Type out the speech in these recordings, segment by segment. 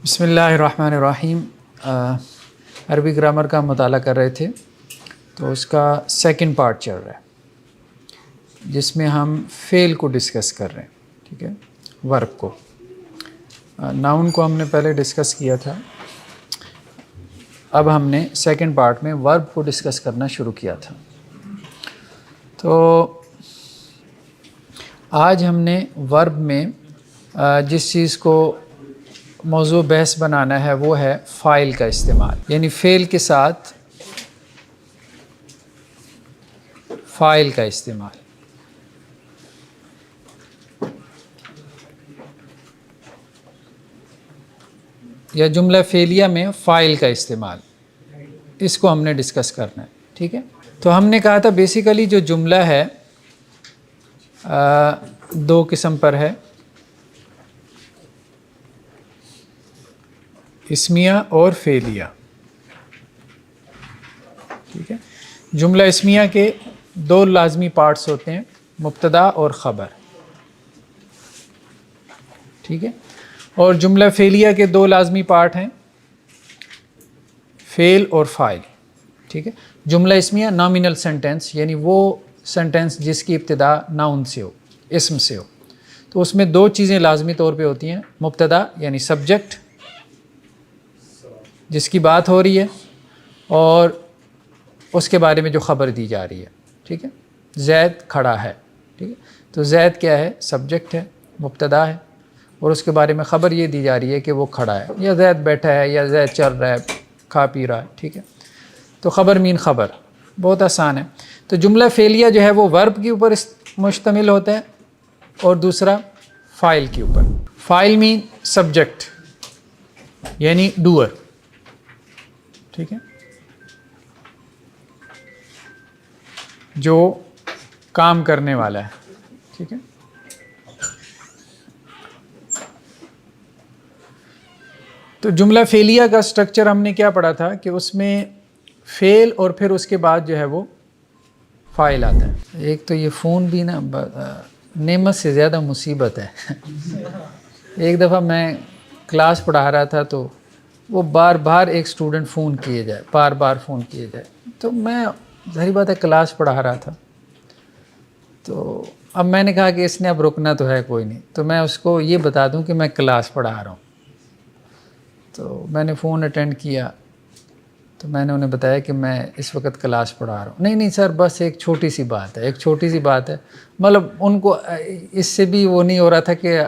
بسم اللہ الرحمن الرحیم۔ عربی گرامر کا مطالعہ کر رہے تھے تو اس کا سیکنڈ پارٹ چل رہا ہے جس میں ہم فعل کو ڈسکس کر رہے ہیں، ٹھیک ہے، ورب کو۔ ناؤن کو ہم نے پہلے ڈسکس کیا تھا، اب ہم نے سیکنڈ پارٹ میں ورب کو ڈسکس کرنا شروع کیا تھا۔ تو آج ہم نے ورب میں جس چیز کو موضوع بحث بنانا ہے وہ ہے فاعل کا استعمال، یعنی فعل کے ساتھ فاعل کا استعمال۔ یا جملہ فعلیہ میں فاعل کا استعمال، اس کو ہم نے ڈسکس کرنا ہے، ٹھیک ہے۔ تو ہم نے کہا تھا بیسیکلی جو جملہ ہے دو قسم پر ہے، اسمیہ اور فعلیہ، ٹھیک ہے۔ جملہ اسمیہ کے دو لازمی پارٹس ہوتے ہیں، مبتدا اور خبر، ٹھیک ہے۔ اور جملہ فعلیہ کے دو لازمی پارٹ ہیں، فعل اور فاعل، ٹھیک ہے۔ جملہ اسمیہ نامینل سینٹینس، یعنی وہ سینٹینس جس کی ابتدا ناؤن سے ہو، اسم سے ہو، تو اس میں دو چیزیں لازمی طور پہ ہوتی ہیں، مبتدا یعنی سبجیکٹ جس کی بات ہو رہی ہے، اور اس کے بارے میں جو خبر دی جا رہی ہے، ٹھیک ہے۔ زید کھڑا ہے، ٹھیک ہے، تو زید کیا ہے؟ سبجیکٹ ہے، مبتدا ہے، اور اس کے بارے میں خبر یہ دی جا رہی ہے کہ وہ کھڑا ہے، یا زید بیٹھا ہے، یا زید چل رہا ہے، کھا پی رہا ہے، ٹھیک ہے۔ تو خبر مین خبر، بہت آسان ہے۔ تو جملہ فعلیہ جو ہے وہ ورب کے اوپر مشتمل ہوتا ہے، اور دوسرا فاعل کے اوپر۔ فاعل مین سبجیکٹ یعنی ڈوئر، ٹھیک ہے، جو کام کرنے والا ہے، ٹھیک ہے۔ تو جملہ فعلیہ کا سٹرکچر ہم نے کیا پڑھا تھا کہ اس میں فعل اور پھر اس کے بعد جو ہے وہ فاعل آتا ہے۔ ایک تو یہ فون بھی نا نعمت سے زیادہ مصیبت ہے۔ ایک دفعہ میں کلاس پڑھا رہا تھا تو وہ بار بار ایک اسٹوڈنٹ فون کیے جائے، بار بار فون کیے جائے، تو میں ظاہر بات ہے کلاس پڑھا رہا تھا، تو اب میں نے کہا کہ اس نے اب رکنا تو ہے کوئی نہیں، تو میں اس کو یہ بتا دوں کہ میں کلاس پڑھا رہا ہوں۔ تو میں نے فون اٹینڈ کیا، تو میں نے انہیں بتایا کہ میں اس وقت کلاس پڑھا رہا ہوں۔ نہیں سر، بس ایک چھوٹی سی بات ہے، ایک چھوٹی سی بات ہے۔ مطلب ان کو اس سے بھی وہ نہیں ہو رہا تھا کہ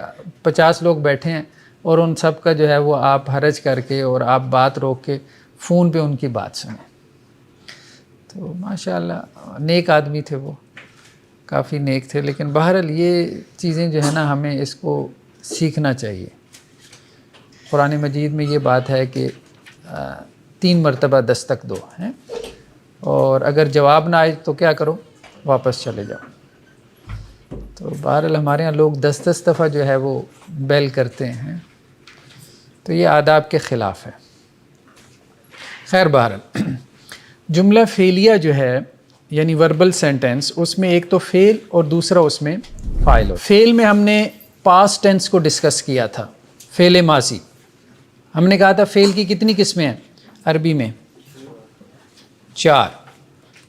50 لوگ بیٹھے ہیں اور ان سب کا جو ہے وہ آپ حرج کر کے اور آپ بات روک کے فون پہ ان کی بات سنیں۔ تو ماشاءاللہ نیک آدمی تھے، وہ کافی نیک تھے، لیکن بہرحال یہ چیزیں جو ہے نا ہمیں اس کو سیکھنا چاہیے۔ قرآن مجید میں یہ بات ہے کہ 3 مرتبہ دستک دو ہیں، اور اگر جواب نہ آئے تو کیا کرو؟ واپس چلے جاؤ۔ تو بہرحال ہمارے یہاں لوگ 10 دفعہ جو ہے وہ بیل کرتے ہیں، تو یہ آداب کے خلاف ہے۔ خیر بہرحال جملہ فعلیہ جو ہے یعنی وربل سینٹینس، اس میں ایک تو فعل اور دوسرا اس میں فاعل ہو۔ فعل میں ہم نے پاسٹ ٹینس کو ڈسکس کیا تھا، فعل ماضی۔ ہم نے کہا تھا فعل کی کتنی قسمیں ہیں عربی میں؟ 4،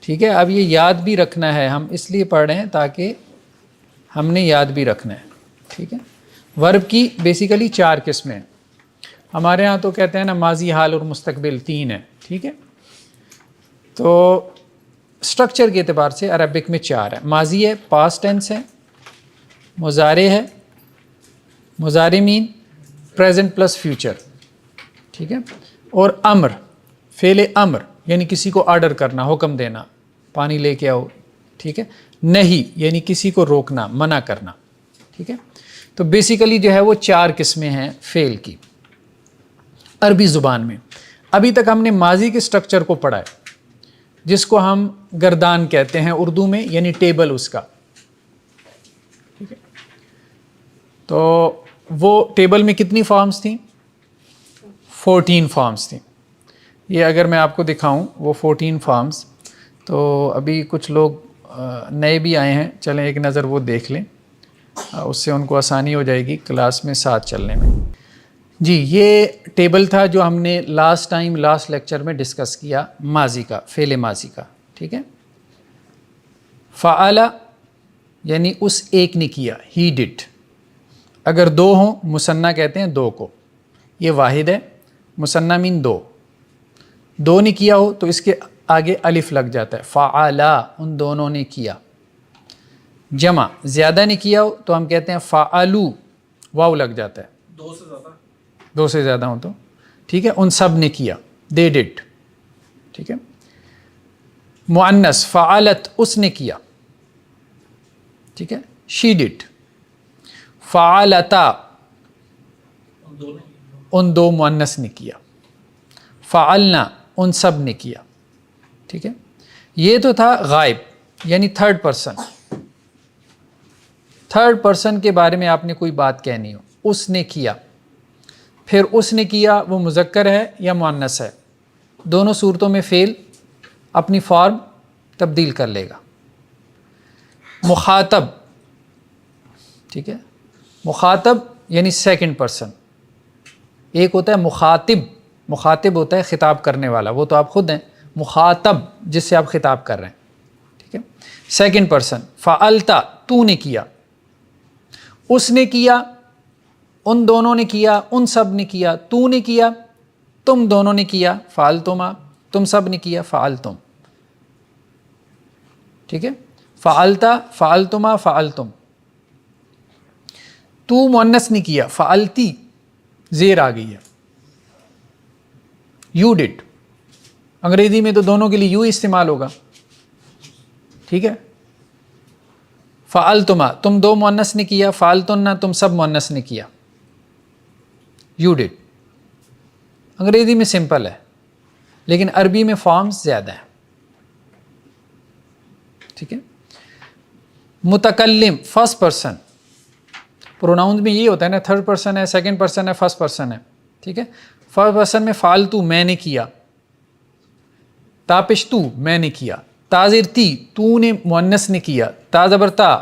ٹھیک ہے۔ اب یہ یاد بھی رکھنا ہے، ہم اس لیے پڑھ رہے ہیں تاکہ ہم نے یاد بھی رکھنا ہے، ٹھیک ہے۔ ورب کی بیسیکلی 4 قسمیں ہیں، ہمارے ہاں تو کہتے ہیں نا ماضی، حال اور مستقبل 3 ہے، ٹھیک ہے۔ تو سٹرکچر کے اعتبار سے عربک میں 4 ہے، ماضی ہے، پاسٹ ٹینس ہے، مضارع ہے، مضارع مین پریزنٹ پلس فیوچر، ٹھیک ہے، اور امر، فعل امر یعنی کسی کو آرڈر کرنا، حکم دینا، پانی لے کے آؤ، ٹھیک ہے۔ نہیں یعنی کسی کو روکنا، منع کرنا، ٹھیک ہے۔ تو بیسیکلی جو ہے وہ 4 قسمیں ہیں فعل کی عربی زبان میں۔ ابھی تک ہم نے ماضی کے سٹرکچر کو پڑھا ہے، جس کو ہم گردان کہتے ہیں اردو میں، یعنی ٹیبل اس کا، ٹھیک ہے۔ تو وہ ٹیبل میں کتنی فارمز تھیں؟ 14 فارمز تھیں۔ یہ اگر میں آپ کو دکھاؤں وہ 14 فارمز، تو ابھی کچھ لوگ نئے بھی آئے ہیں، چلیں ایک نظر وہ دیکھ لیں، اس سے ان کو آسانی ہو جائے گی کلاس میں ساتھ چلنے میں۔ جی یہ ٹیبل تھا جو ہم نے لاسٹ لیکچر میں ڈسکس کیا ماضی کا، فعل ماضی کا، ٹھیک ہے. فعل یعنی اس ایک نے کیا، ہی ڈڈ. اگر دو ہوں مثنیٰ کہتے ہیں دو کو، یہ واحد ہے، مثنیٰ مین دو. دو نے کیا ہو تو اس کے آگے الف لگ جاتا ہے، فعلا ان دونوں نے کیا. جمع زیادہ نے کیا ہو تو ہم کہتے ہیں فعلو، واو لگ جاتا ہے. دو سے زیادہ ہوں تو ٹھیک ہے، ان سب نے کیا، دے ڈڈ. ٹھیک ہے. مؤنث فعلت اس نے کیا، ٹھیک ہے، شی ڈڈ. فعلتا ان دو مؤنث نے کیا. فعلنا ان سب نے کیا. ٹھیک ہے. یہ تو تھا غائب یعنی تھرڈ پرسن. تھرڈ پرسن کے بارے میں آپ نے کوئی بات کہنی ہو، اس نے کیا. پھر اس نے کیا وہ مذکر ہے یا مؤنث ہے، دونوں صورتوں میں فعل اپنی فارم تبدیل کر لے گا. مخاطب، ٹھیک ہے، مخاطب یعنی سیکنڈ پرسن. ایک ہوتا ہے مخاطب، مخاطب ہوتا ہے خطاب کرنے والا، وہ تو آپ خود ہیں. مخاطب جس سے آپ خطاب کر رہے ہیں، ٹھیک ہے، سیکنڈ پرسن. فعلتا تو نے کیا، اس نے کیا، ان دونوں نے کیا، ان سب نے کیا. تو نے کیا، تم دونوں نے کیا، فعلتما تم سب نے کیا، فعلتم. ٹھیک ہے. فعلتا فعلتما فعلتم. تو مؤنث نے کیا، فعلتی زیر آ گئی ہے، یو ڈڈ. انگریزی میں تو دونوں کے لیے یو استعمال ہوگا، ٹھیک ہے. فعلتما تم دو مؤنث نے کیا، فعلتن تم سب مؤنث نے کیا، یو ڈڈ. انگریزی میں سمپل ہے لیکن عربی میں فارمز زیادہ ہیں، ٹھیک ہے. متکلم فرسٹ پرسن، پروناؤنز میں یہ ہوتا ہے نا، تھرڈ پرسن ہے، سیکنڈ پرسن ہے، فرسٹ پرسن ہے، ٹھیک ہے. فرسٹ پرسن میں فعلتو میں نے کیا، تاپشتو میں نے کیا، تازرتی تو نے مؤنث نے کیا، تازبرتا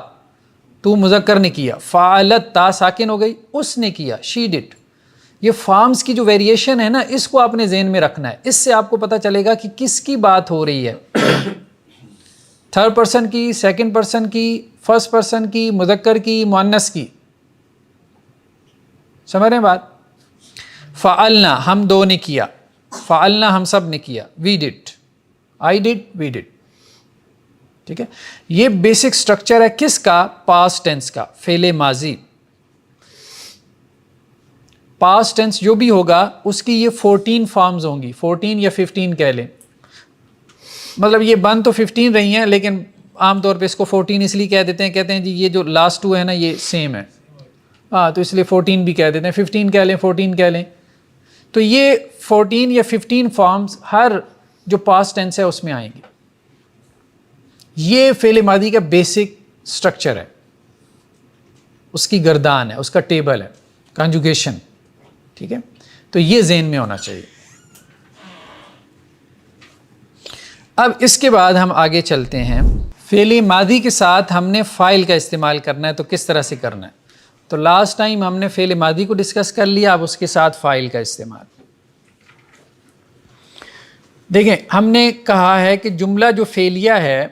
تو مذکر نے کیا، فعلت تا ساکن ہو گئی، اس نے کیا، شی ڈڈ. یہ فارمز کی جو ویریشن ہے نا، اس کو آپ نے ذہن میں رکھنا ہے. اس سے آپ کو پتہ چلے گا کہ کس کی بات ہو رہی ہے، تھرڈ پرسن کی، سیکنڈ پرسن کی، فرسٹ پرسن کی، مذکر کی، مؤنث کی. سمجھ رہے ہیں بات؟ فعلنا ہم دو نے کیا، فعلنا ہم سب نے کیا، وی ڈڈ، آئی ڈڈ، وی ڈڈ. ٹھیک ہے. یہ بیسک سٹرکچر ہے کس کا؟ پاسٹ ٹینس کا، فعل ماضی. پاسٹ ٹینس جو بھی ہوگا اس کی یہ 14 فارمز ہوں گی، 14 یا 15 کہہ لیں. مطلب یہ بن تو 15 رہی ہیں لیکن عام طور پہ اس کو 14 اس لیے کہہ دیتے ہیں، کہتے ہیں جی یہ جو لاسٹ ٹو ہے نا یہ سیم ہے، ہاں تو اس لیے 14 بھی کہہ دیتے ہیں، 15 کہہ لیں، 14 کہہ لیں. تو یہ 14 یا 15 فارمز ہر جو پاسٹ ٹینس ہے اس میں آئیں گی. یہ فعل ماضی کا بیسک سٹرکچر ہے، اس کی گردان ہے، اس کا ٹیبل ہے، کنجوگیشن. ٹھیک ہے. تو یہ ذہن میں ہونا چاہیے. اب اس کے بعد ہم آگے چلتے ہیں. فعل ماضی کے ساتھ ہم نے فاعل کا استعمال کرنا ہے، تو کس طرح سے کرنا ہے؟ تو لاسٹ ٹائم ہم نے فعل ماضی کو ڈسکس کر لیا، اب اس کے ساتھ فاعل کا استعمال. دیکھیں ہم نے کہا ہے کہ جملہ جو فعلیہ ہے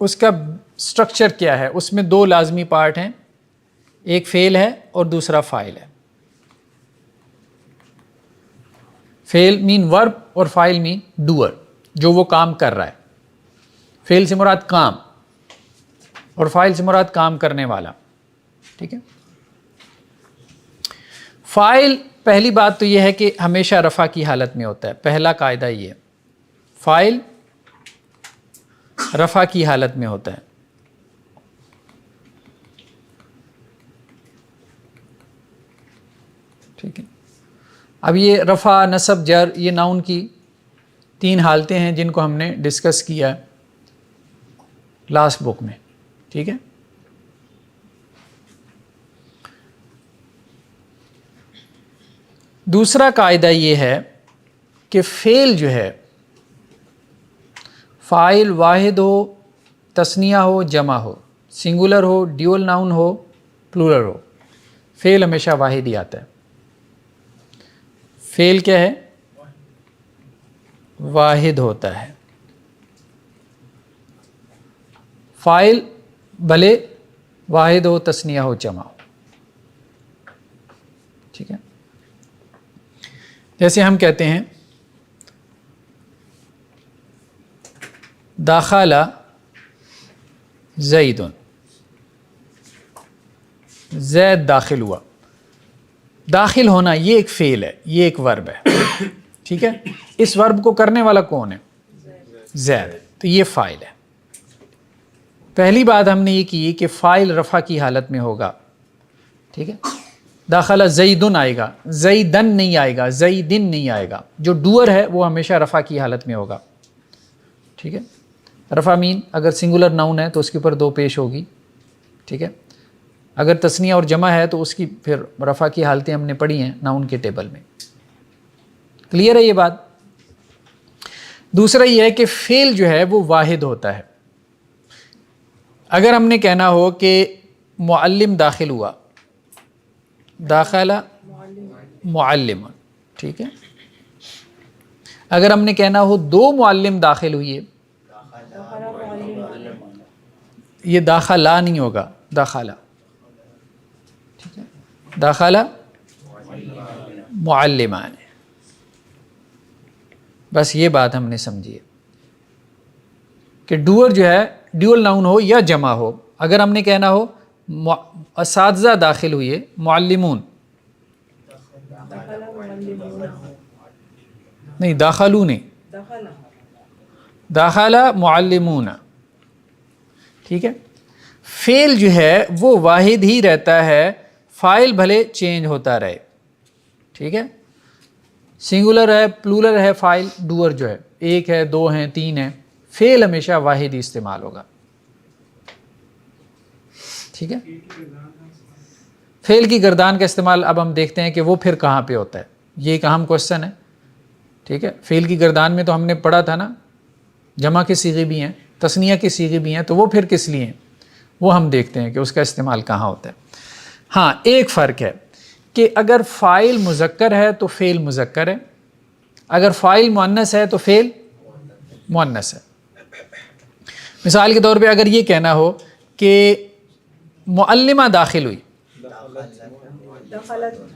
اس کا سٹرکچر کیا ہے؟ اس میں دو لازمی پارٹ ہیں، ایک فعل ہے اور دوسرا فاعل ہے. فعل مین ورب اور فاعل مین ڈوئر، جو وہ کام کر رہا ہے. فعل سے مراد کام اور فاعل سے مراد کام کرنے والا. ٹھیک ہے. فاعل پہلی بات تو یہ ہے کہ ہمیشہ رفع کی حالت میں ہوتا ہے، پہلا قاعدہ یہ ہے، فاعل رفع کی حالت میں ہوتا ہے. ٹھیک ہے. اب یہ رفع، نصب، جر، یہ ناؤن کی 3 حالتیں ہیں جن کو ہم نے ڈسکس کیا ہے لاسٹ بک میں. ٹھیک ہے. دوسرا قاعدہ یہ ہے کہ فعل جو ہے، فاعل واحد ہو، تثنیہ ہو، جمع ہو، سنگولر ہو، ڈیول ناؤن ہو، پلورل ہو، فعل ہمیشہ واحد ہی آتا ہے. فعل کیا ہے؟ واحد ہوتا ہے. فاعل بھلے واحد ہو، تثنیہ ہو، جمع ہو. ٹھیک ہے. جیسے ہم کہتے ہیں دخل زید، زید داخل ہوا. داخل ہونا یہ ایک فعل ہے، یہ ایک ورب ہے. ٹھیک ہے. اس ورب کو کرنے والا کون ہے؟ زید. تو یہ فاعل ہے. پہلی بات ہم نے یہ کی کہ فاعل رفع کی حالت میں ہوگا. ٹھیک ہے. داخلہ زیدن آئے گا، زیدن نہیں آئے گا، زیدن نہیں آئے گا. جو ڈوئر ہے وہ ہمیشہ رفع کی حالت میں ہوگا. ٹھیک ہے. رفع مین اگر سنگولر ناؤن ہے تو اس کے اوپر دو پیش ہوگی. ٹھیک ہے. اگر تثنیہ اور جمع ہے تو اس کی پھر رفع کی حالتیں ہم نے پڑھی ہیں ناؤن کے ٹیبل میں. کلیئر ہے یہ بات؟ دوسرا یہ ہے کہ فعل جو ہے وہ واحد ہوتا ہے. اگر ہم نے کہنا ہو کہ معلم داخل ہوا، داخلہ معلم. ٹھیک ہے. اگر ہم نے کہنا ہو دو معلم داخل ہوئے، یہ داخلہ نہیں ہوگا، داخلہ. ٹھیک ہے. داخلہ معلمان. بس یہ بات ہم نے سمجھی ہے کہ ڈوئر جو ہے ڈیول ناؤن ہو یا جمع ہو. اگر ہم نے کہنا ہو اساتذہ داخل ہوئے، معلمون نہیں، داخلو نہیں، داخلہ معلمون. ٹھیک ہے. فعل جو ہے وہ واحد ہی رہتا ہے، فاعل بھلے چینج ہوتا رہے. ٹھیک ہے. سنگولر ہے، پلورل ہے، فاعل ڈوئر جو ہے ایک ہے، دو ہیں، تین ہیں، فعل ہمیشہ واحد ہی استعمال ہوگا. ٹھیک ہے. فعل کی گردان کا استعمال اب ہم دیکھتے ہیں کہ وہ پھر کہاں پہ ہوتا ہے. یہ ایک اہم کوشچن ہے. ٹھیک ہے. فعل کی گردان میں تو ہم نے پڑھا تھا نا، جمع کے صیغے بھی ہیں، تثنیہ کے صیغے بھی ہیں، تو وہ پھر کس لیے ہیں وہ ہم دیکھتے ہیں کہ اس کا استعمال کہاں ہوتا ہے. ہاں ایک فرق ہے کہ اگر فاعل مذکر ہے تو فعل مذکر ہے، اگر فاعل مؤنث ہے تو فعل مؤنث ہے. مثال کے طور پہ اگر یہ کہنا ہو کہ معلمہ داخل ہوئی،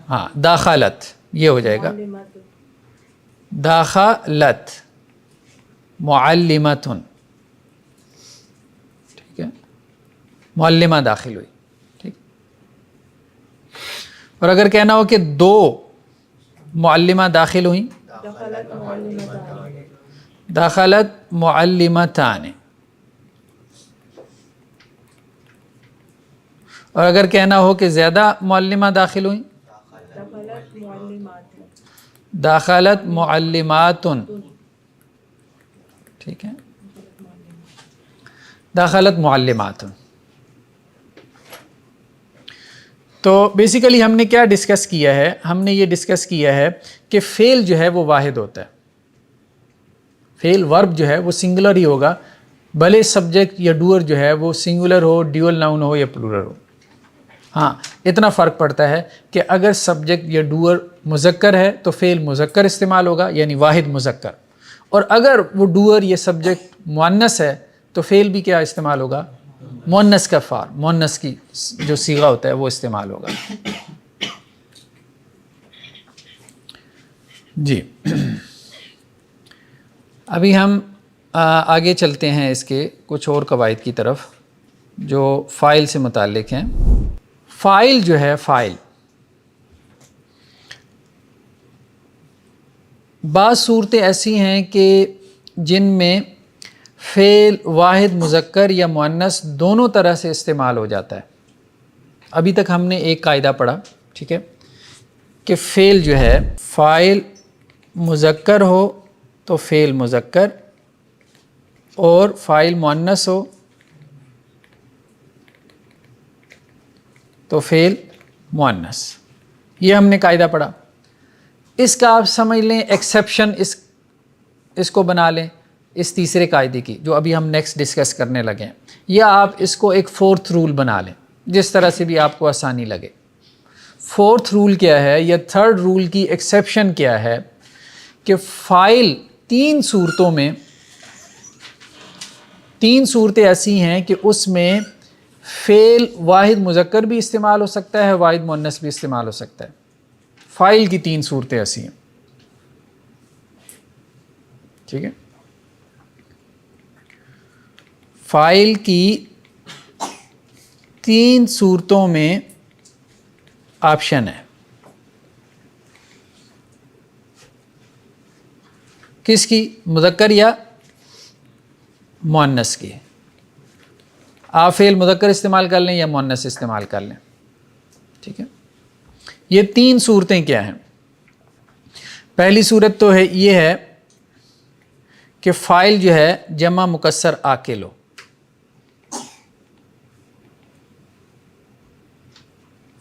ہاں داخلت، یہ ہو جائے گا داخلت معلمۃ. ٹھیک ہے. معلمہ داخل ہوئی. ٹھیک. اور اگر کہنا ہو کہ دو معلمہ داخل ہوئیں، داخلت معلمتان. اور اگر کہنا ہو کہ زیادہ معلمہ داخل ہوئیں، داخلت معلمات. ٹھیک ہے. داخلت معلمات. تو بیسیکلی ہم نے کیا ڈسکس کیا ہے؟ ہم نے یہ ڈسکس کیا ہے کہ فعل جو ہے وہ واحد ہوتا ہے. فعل ورب جو ہے وہ سنگولر ہی ہوگا، بھلے سبجیکٹ یا ڈوئر جو ہے وہ سنگولر ہو، ڈیول ناؤن ہو یا پلورل ہو. ہاں اتنا فرق پڑتا ہے کہ اگر سبجیکٹ یا ڈوئر مذکر ہے تو فعل مذکر استعمال ہوگا، یعنی واحد مذکر. اور اگر وہ ڈوئر یا سبجیکٹ مؤنث ہے تو فعل بھی کیا استعمال ہوگا؟ مؤنث کا فارم، مؤنث کی جو صیغہ ہوتا ہے وہ استعمال ہوگا. جی ابھی ہم آگے چلتے ہیں اس کے کچھ اور قواعد کی طرف جو فاعل سے متعلق ہیں. فاعل جو ہے، فاعل بعض صورتیں ایسی ہیں کہ جن میں فعل واحد مذکر یا مؤنث دونوں طرح سے استعمال ہو جاتا ہے. ابھی تک ہم نے ایک قاعدہ پڑھا، ٹھیک ہے، کہ فعل جو ہے فاعل مذکر ہو تو فعل مذکر، اور فاعل مؤنث ہو تو فعل مؤنث. یہ ہم نے قاعدہ پڑھا. اس کا آپ سمجھ لیں ایکسیپشن، اس کو بنا لیں اس تیسرے قاعدے کی جو ابھی ہم نیکسٹ ڈسکس کرنے لگے ہیں، یا آپ اس کو ایک فورتھ رول بنا لیں، جس طرح سے بھی آپ کو آسانی لگے. فورتھ رول کیا ہے یا تھرڈ رول کی ایکسیپشن کیا ہے کہ فائل تین صورتیں ایسی ہیں کہ اس میں فعل واحد مذکر بھی استعمال ہو سکتا ہے، واحد مؤنث بھی استعمال ہو سکتا ہے. فائل کی تین صورتیں ایسی ہیں. ٹھیک ہے، فائل کی تین صورتوں میں آپشن ہے. کس کی؟ مذکر یا مؤنث کی. آپ فعل مذکر استعمال کر لیں یا مؤنث استعمال کر لیں. ٹھیک ہے، یہ تین صورتیں کیا ہیں؟ پہلی صورت تو ہے یہ ہے کہ فاعل جو ہے جمع مکسر عاقل ہو.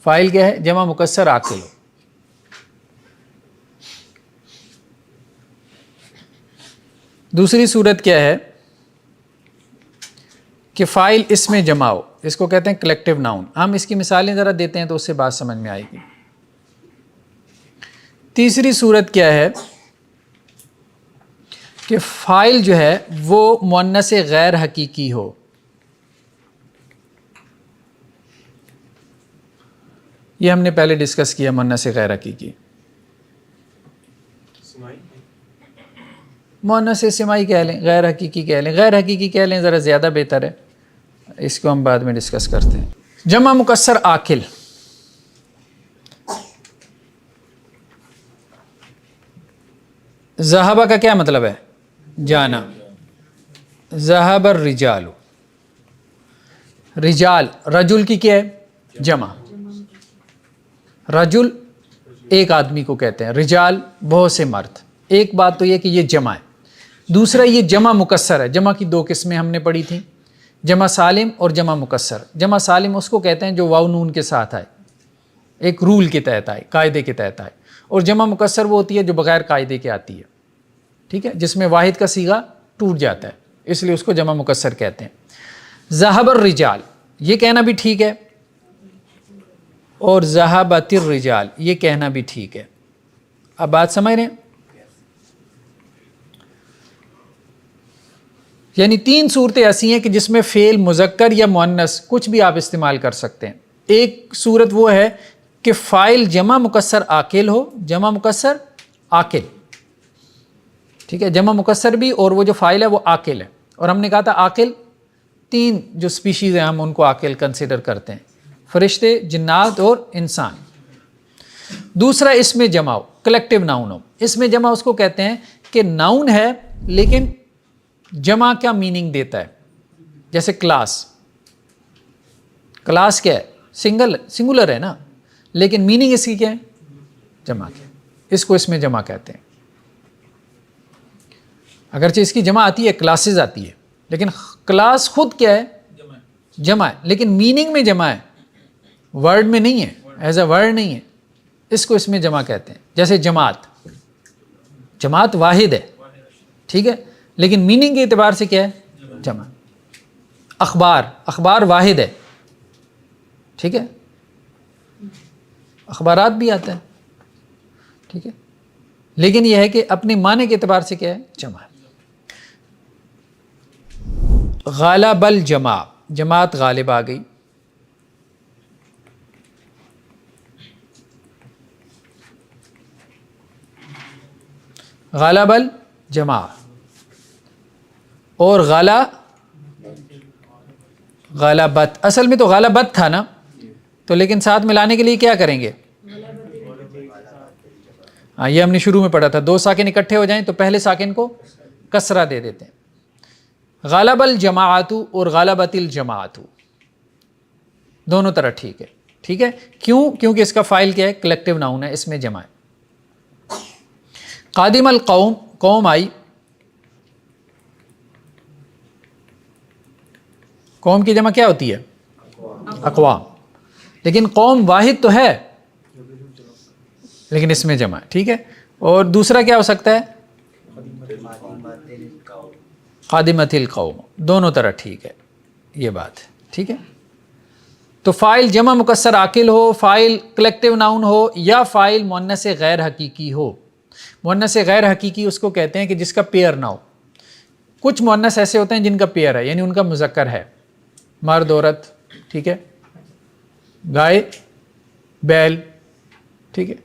فاعل کیا ہے؟ جمع مکسر عاقل ہو. دوسری صورت کیا ہے کہ فاعل اس میں جمع ہو. اس کو کہتے ہیں کلیکٹیو ناؤن. ہم اس کی مثالیں ذرا دیتے ہیں تو اس سے بات سمجھ میں آئے گی. تیسری صورت کیا ہے کہ فاعل جو ہے وہ مؤنث غیر حقیقی ہو. یہ ہم نے پہلے ڈسکس کیا، مؤنث غیر حقیقی. مؤنث سمائی کہہ لیں، غیر حقیقی کہہ لیں. غیر حقیقی کہہ لیں ذرا زیادہ بہتر ہے، اس کو ہم بعد میں ڈسکس کرتے ہیں. جمع مکسر عاقل. ذہبہ کا کیا مطلب ہے؟ جانا. ذہب الرجال. رجال، رجل کی کیا ہے؟ جمع. رجل ایک آدمی کو کہتے ہیں، رجال بہت سے مرد. ایک بات تو یہ کہ یہ جمع ہے. دوسرا یہ جمع مکسر ہے. جمع کی دو قسمیں ہم نے پڑھی تھیں، جمع سالم اور جمع مکسر. جمع سالم اس کو کہتے ہیں جو واو نون کے ساتھ آئے، ایک رول کے تحت آئے، قاعدے کے تحت آئے. اور جمع مکسر وہ ہوتی ہے جو بغیر قاعدے کے آتی ہے. ٹھیک ہے، جس میں واحد کا صیغہ ٹوٹ جاتا ہے، اس لیے اس کو جمع مکسر کہتے ہیں. ذہب الرجال یہ کہنا بھی ٹھیک ہے، اور ذہبت الرجال یہ کہنا بھی ٹھیک ہے. اب بات سمجھ رہے ہیں؟ یعنی تین صورتیں ایسی ہیں کہ جس میں فعل مذکر یا مؤنث کچھ بھی آپ استعمال کر سکتے ہیں. ایک صورت وہ ہے کہ فاعل جمع مکسر عاقل ہو. جمع مکسر عاقل، ٹھیک ہے، جمع مکسر بھی، اور وہ جو فاعل ہے وہ عاقل ہے. اور ہم نے کہا تھا عاقل تین جو سپیشیز ہیں ہم ان کو عاقل کنسیڈر کرتے ہیں، فرشتے، جنات اور انسان. دوسرا اس میں جمع ہو، کلیکٹیو ناؤن ہو. اس میں جمع اس کو کہتے ہیں کہ ناؤن ہے لیکن جمع کا میننگ دیتا ہے. جیسے کلاس. کلاس کیا ہے؟ سنگولر ہے نا، لیکن میننگ اس کی کیا ہے؟ جمع کی. اس کو اس میں جمع کہتے ہیں. اگرچہ اس کی جمع آتی ہے، کلاسز آتی ہے، لیکن کلاس خود کیا ہے؟ جمع ہے، لیکن میننگ میں جمع ہے، ورڈ میں نہیں ہے، ایز اے ورڈ نہیں ہے. اس کو اس میں جمع کہتے ہیں. جیسے جماعت. جماعت واحد ہے، ٹھیک ہے، لیکن میننگ کے اعتبار سے کیا ہے؟ جمع. اخبار، اخبار واحد ہے، ٹھیک ہے، اخبارات بھی آتا ہے، ٹھیک ہے، لیکن یہ ہے کہ اپنے معنی کے اعتبار سے کیا ہے؟ جمع. غالب الجمع، جماعت غالب آ گئی. غالب الجمع. اور غالبت، اصل میں تو غالبت تھا نا، تو لیکن ساتھ ملانے کے لیے کیا کریں گے؟ ہاں، یہ ہم نے شروع میں پڑھا تھا. دو ساکن اکٹھے ہو جائیں تو پہلے ساکن کو کسرہ دے دیتے ہیں. غالب الجماعت اور غالبت الجماعت دونوں طرح ٹھیک ہے. ٹھیک ہے، کیوں؟ کیونکہ اس کا فاعل کیا ہے؟ کلیکٹیو ناؤن ہے، اس میں جمع ہے. قادم القوم، قوم آئی. قوم کی جمع کیا ہوتی ہے؟ اقوام. لیکن قوم واحد تو ہے، لیکن اس میں جمع ہے. ٹھیک ہے، اور دوسرا کیا ہو سکتا ہے؟ خادمت القوم. دونوں طرح ٹھیک ہے، یہ بات ہے. ٹھیک ہے، تو فاعل جمع مکسر عاقل ہو، فاعل کلیکٹیو ناؤن ہو، یا فاعل مؤنث غیر حقیقی ہو. مؤنث غیر حقیقی اس کو کہتے ہیں کہ جس کا پیئر نہ ہو. کچھ مؤنث ایسے ہوتے ہیں جن کا پیئر ہے، یعنی ان کا مذکر ہے، مرد عورت، ٹھیک ہے، گائے بیل، ٹھیک ہے.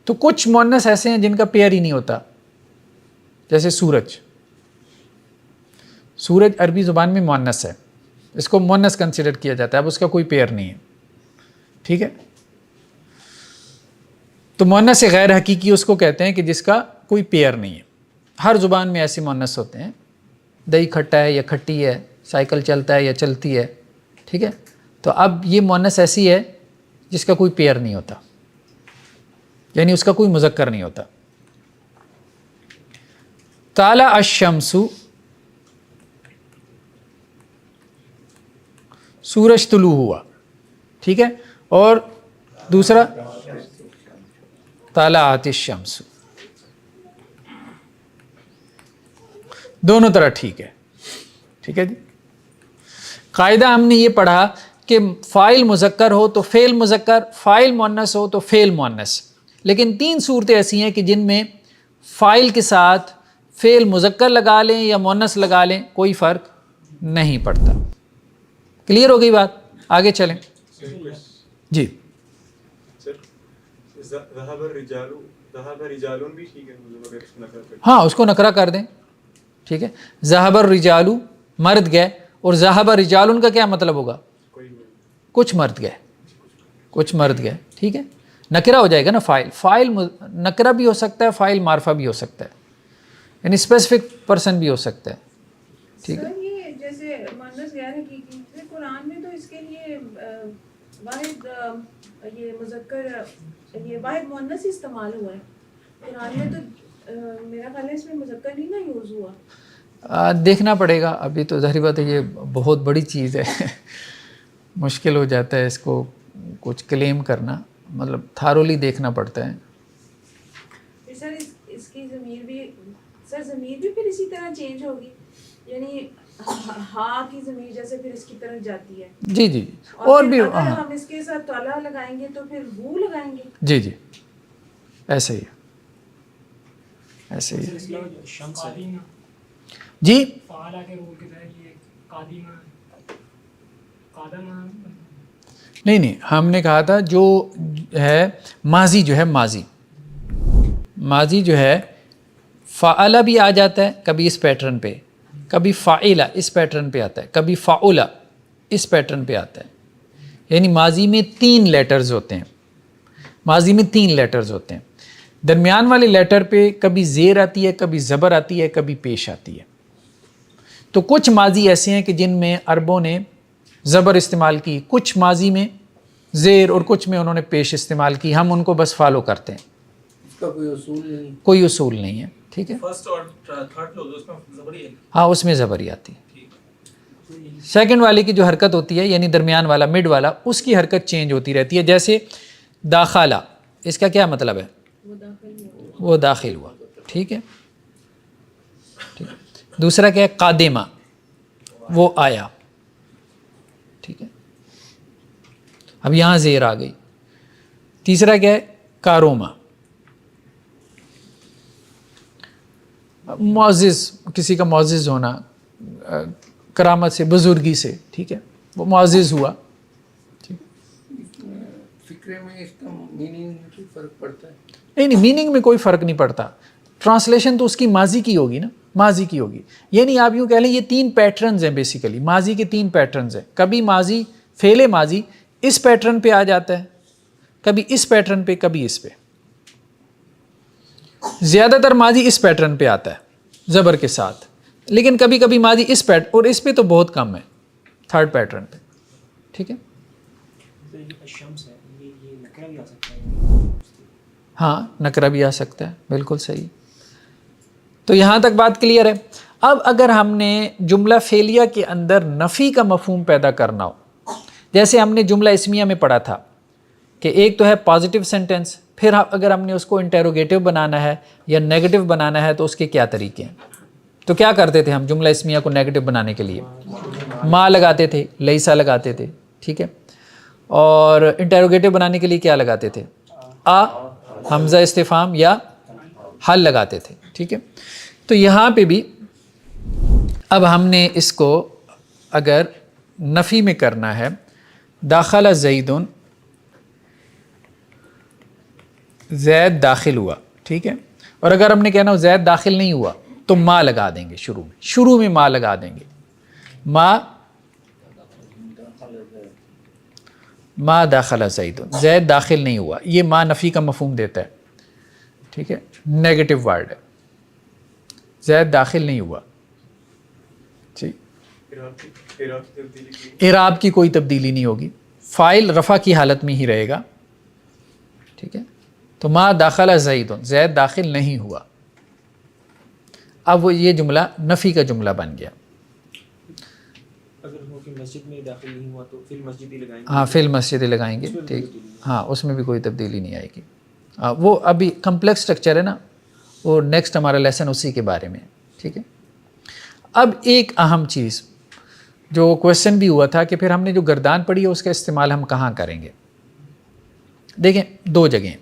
تو کچھ مؤنث ایسے ہیں جن کا پیئر ہی نہیں ہوتا، جیسے سورج. سورج عربی زبان میں مؤنث ہے، اس کو مؤنث کنسیڈر کیا جاتا ہے، اب اس کا کوئی پیئر نہیں ہے، ٹھیک ہے. تو مؤنث غیر حقیقی اس کو کہتے ہیں کہ جس کا کوئی پیئر نہیں ہے. ہر زبان میں ایسے مؤنث ہوتے ہیں، دہی کھٹا ہے یا کھٹی ہے، سائیکل چلتا ہے یا چلتی ہے، ٹھیک ہے. تو اب یہ مؤنث ایسی ہے جس کا کوئی پیئر نہیں ہوتا، یعنی اس کا کوئی مذکر نہیں ہوتا. طالع الشمس، سورج طلوع ہوا، ٹھیک ہے. اور دوسرا طالعت الشمس، دونوں طرح ٹھیک ہے، ٹھیک ہے جی. قاعدہ ہم نے یہ پڑھا کہ فاعل مذکر ہو تو فعل مذکر، فاعل مؤنث ہو تو فعل مؤنث. لیکن 3 صورتیں ایسی ہیں کہ جن میں فاعل کے ساتھ فعل مذکر لگا لیں یا مؤنث لگا لیں کوئی فرق نہیں پڑتا. کلیئر ہو گئی بات؟ آگے چلیں جی. ہاں اس کو نکرہ کر دیں، ٹھیک ہے. ذہب الرجال، مرد گئے، اور ذہب رجال کا کیا مطلب ہوگا؟ کچھ مرد گئے، کچھ مرد گئے، ٹھیک ہے. نکرہ ہو جائے گا نا. فاعل نکرہ بھی ہو سکتا ہے، فاعل معرفہ بھی ہو سکتا ہے، یعنی اسپیسیفک پرسن بھی ہو سکتا ہے، ٹھیک ہے. یہ جیسے مؤنث غیر حقیقی قرآن میں تو اس کے لیے واحد یہ مذکر یہ واحد مؤنث استعمال ہوا ہے قرآن میں. تو میرا خیال ہے اس میں مذکر نہیں نا یوز ہوا. دیکھنا پڑے گا. ابھی تو ظاہر بات ہے یہ بہت بڑی چیز ہے، مشکل ہو جاتا ہے اس کو کچھ کلیم کرنا، مطلب تھارولی دیکھنا پڑتا ہے. سر اس کی ضمیر بھی، سر ضمیر بھی پھر اسی طرح چینج ہوگی، یعنی ہاں کی ضمیر جیسے پھر اس کی طرف جاتی ہے. جی جی. اور بھی اگر ہم اس کے ساتھ طالع لگائیں گے تو پھر وہ لگائیں گے. جی جی ایسے ہی ایسے ہی جی. نہیں ہم نے کہا تھا جو ہے ماضی، جو ہے ماضی جو ہے فعل بھی آ جاتا ہے کبھی اس پیٹرن پہ، کبھی فاعل اس پیٹرن پہ آتا ہے، کبھی فعل اس پیٹرن پہ آتا ہے. یعنی ماضی میں 3 لیٹرز ہوتے ہیں، ماضی میں 3 لیٹرز ہوتے ہیں. درمیان والے لیٹر پہ کبھی زیر آتی ہے، کبھی زبر آتی ہے، کبھی پیش آتی ہے. تو کچھ ماضی ایسے ہیں کہ جن میں عربوں نے زبر استعمال کی، کچھ ماضی میں زیر، اور کچھ میں انہوں نے پیش استعمال کی. ہم ان کو بس فالو کرتے ہیں، اس کا کوئی اصول نہیں ہے، ٹھیک ہے. فرسٹ اور تھرڈ لوگ اس میں زبر ہی ہے. ہاں اس میں زبر ہی آتی ہے. سیکنڈ والی کی جو حرکت ہوتی ہے، یعنی درمیان والا، مڈ والا، اس کی حرکت چینج ہوتی رہتی ہے. جیسے داخلہ، اس کا کیا مطلب ہے؟ وہ داخل ہوا، ٹھیک ہے. دوسرا کیا ہے؟ قادمہ، وہ آیا، ٹھیک ہے. اب یہاں زیر آ گئی. تیسرا کیا ہے؟ کاروما، معزز، کسی کا معزز ہونا، کرامت سے، بزرگی سے، ٹھیک ہے، وہ معزز ہوا. فکرے میں اس کا میننگ میں فرق پڑتا ہے؟ نہیں میننگ میں کوئی فرق نہیں پڑتا. ٹرانسلیشن تو اس کی ماضی کی ہوگی نا، ماضی کی ہوگی. یعنی آپ یوں کہہ لیں یہ 3 پیٹرنز ہیں بیسیکلی، ماضی کے 3 پیٹرنز ہیں. کبھی ماضی، فعل ماضی اس پیٹرن پہ آ جاتا ہے، کبھی اس پیٹرن پہ، کبھی اس پہ. زیادہ تر ماضی اس پیٹرن پہ آتا ہے زبر کے ساتھ، لیکن کبھی کبھی ماضی اس پیٹرن، اور اس پہ تو بہت کم ہے، 3rd پیٹرن پہ، ٹھیک ہے. ہاں نکرہ بھی آ سکتا ہے، بالکل صحیح. تو یہاں تک بات کلیئر ہے. اب اگر ہم نے جملہ فعلیہ کے اندر نفی کا مفہوم پیدا کرنا ہو، جیسے ہم نے جملہ اسمیہ میں پڑھا تھا کہ ایک تو ہے پازیٹیو سینٹنس، پھر اگر ہم نے اس کو انٹیروگیٹو بنانا ہے یا نیگیٹو بنانا ہے تو اس کے کیا طریقے ہیں. تو کیا کرتے تھے ہم جملہ اسمیہ کو نیگیٹو بنانے کے لیے؟ ما لگاتے تھے، لیسا لگاتے تھے، ٹھیک ہے. اور انٹیروگیٹو بنانے کے لیے کیا لگاتے تھے؟ حمزہ استفہام یا حل لگاتے تھے. ٹھیک ہے، تو یہاں پہ بھی اب ہم نے اس کو اگر نفی میں کرنا ہے، داخل زیدن، زید داخل ہوا. ٹھیک ہے، اور اگر ہم نے کہنا ہو زید داخل نہیں ہوا تو ما لگا دیں گے شروع میں ما لگا دیں گے. ما داخل زید، زید داخل نہیں ہوا. یہ ما نفی کا مفہوم دیتا ہے. ٹھیک ہے، نیگیٹو ورڈ ہے، زید داخل نہیں ہوا. ٹھیک، اعراب کی کوئی تبدیلی نہیں ہوگی، فاعل رفع کی حالت میں ہی رہے گا. ٹھیک ہے، تو ما داخل زید، زید داخل نہیں ہوا. اب وہ یہ جملہ نفی کا جملہ بن گیا. اگر وہ کہ مسجد میں داخل نہیں ہوا تو فی المسجد ہی لگائیں گے. ہاں، فی المسجد لگائیں گے. ٹھیک، ہاں اس میں بھی کوئی تبدیلی نہیں آئے گی. وہ ابھی کمپلیکس اسٹرکچر ہے نا، وہ نیکسٹ ہمارا لیسن اسی کے بارے میں. ٹھیک ہے، اب ایک اہم چیز جو کویشچن بھی ہوا تھا کہ پھر ہم نے جو گردان پڑھی ہے اس کا استعمال ہم کہاں کریں گے. دیکھیں، دو جگہیں.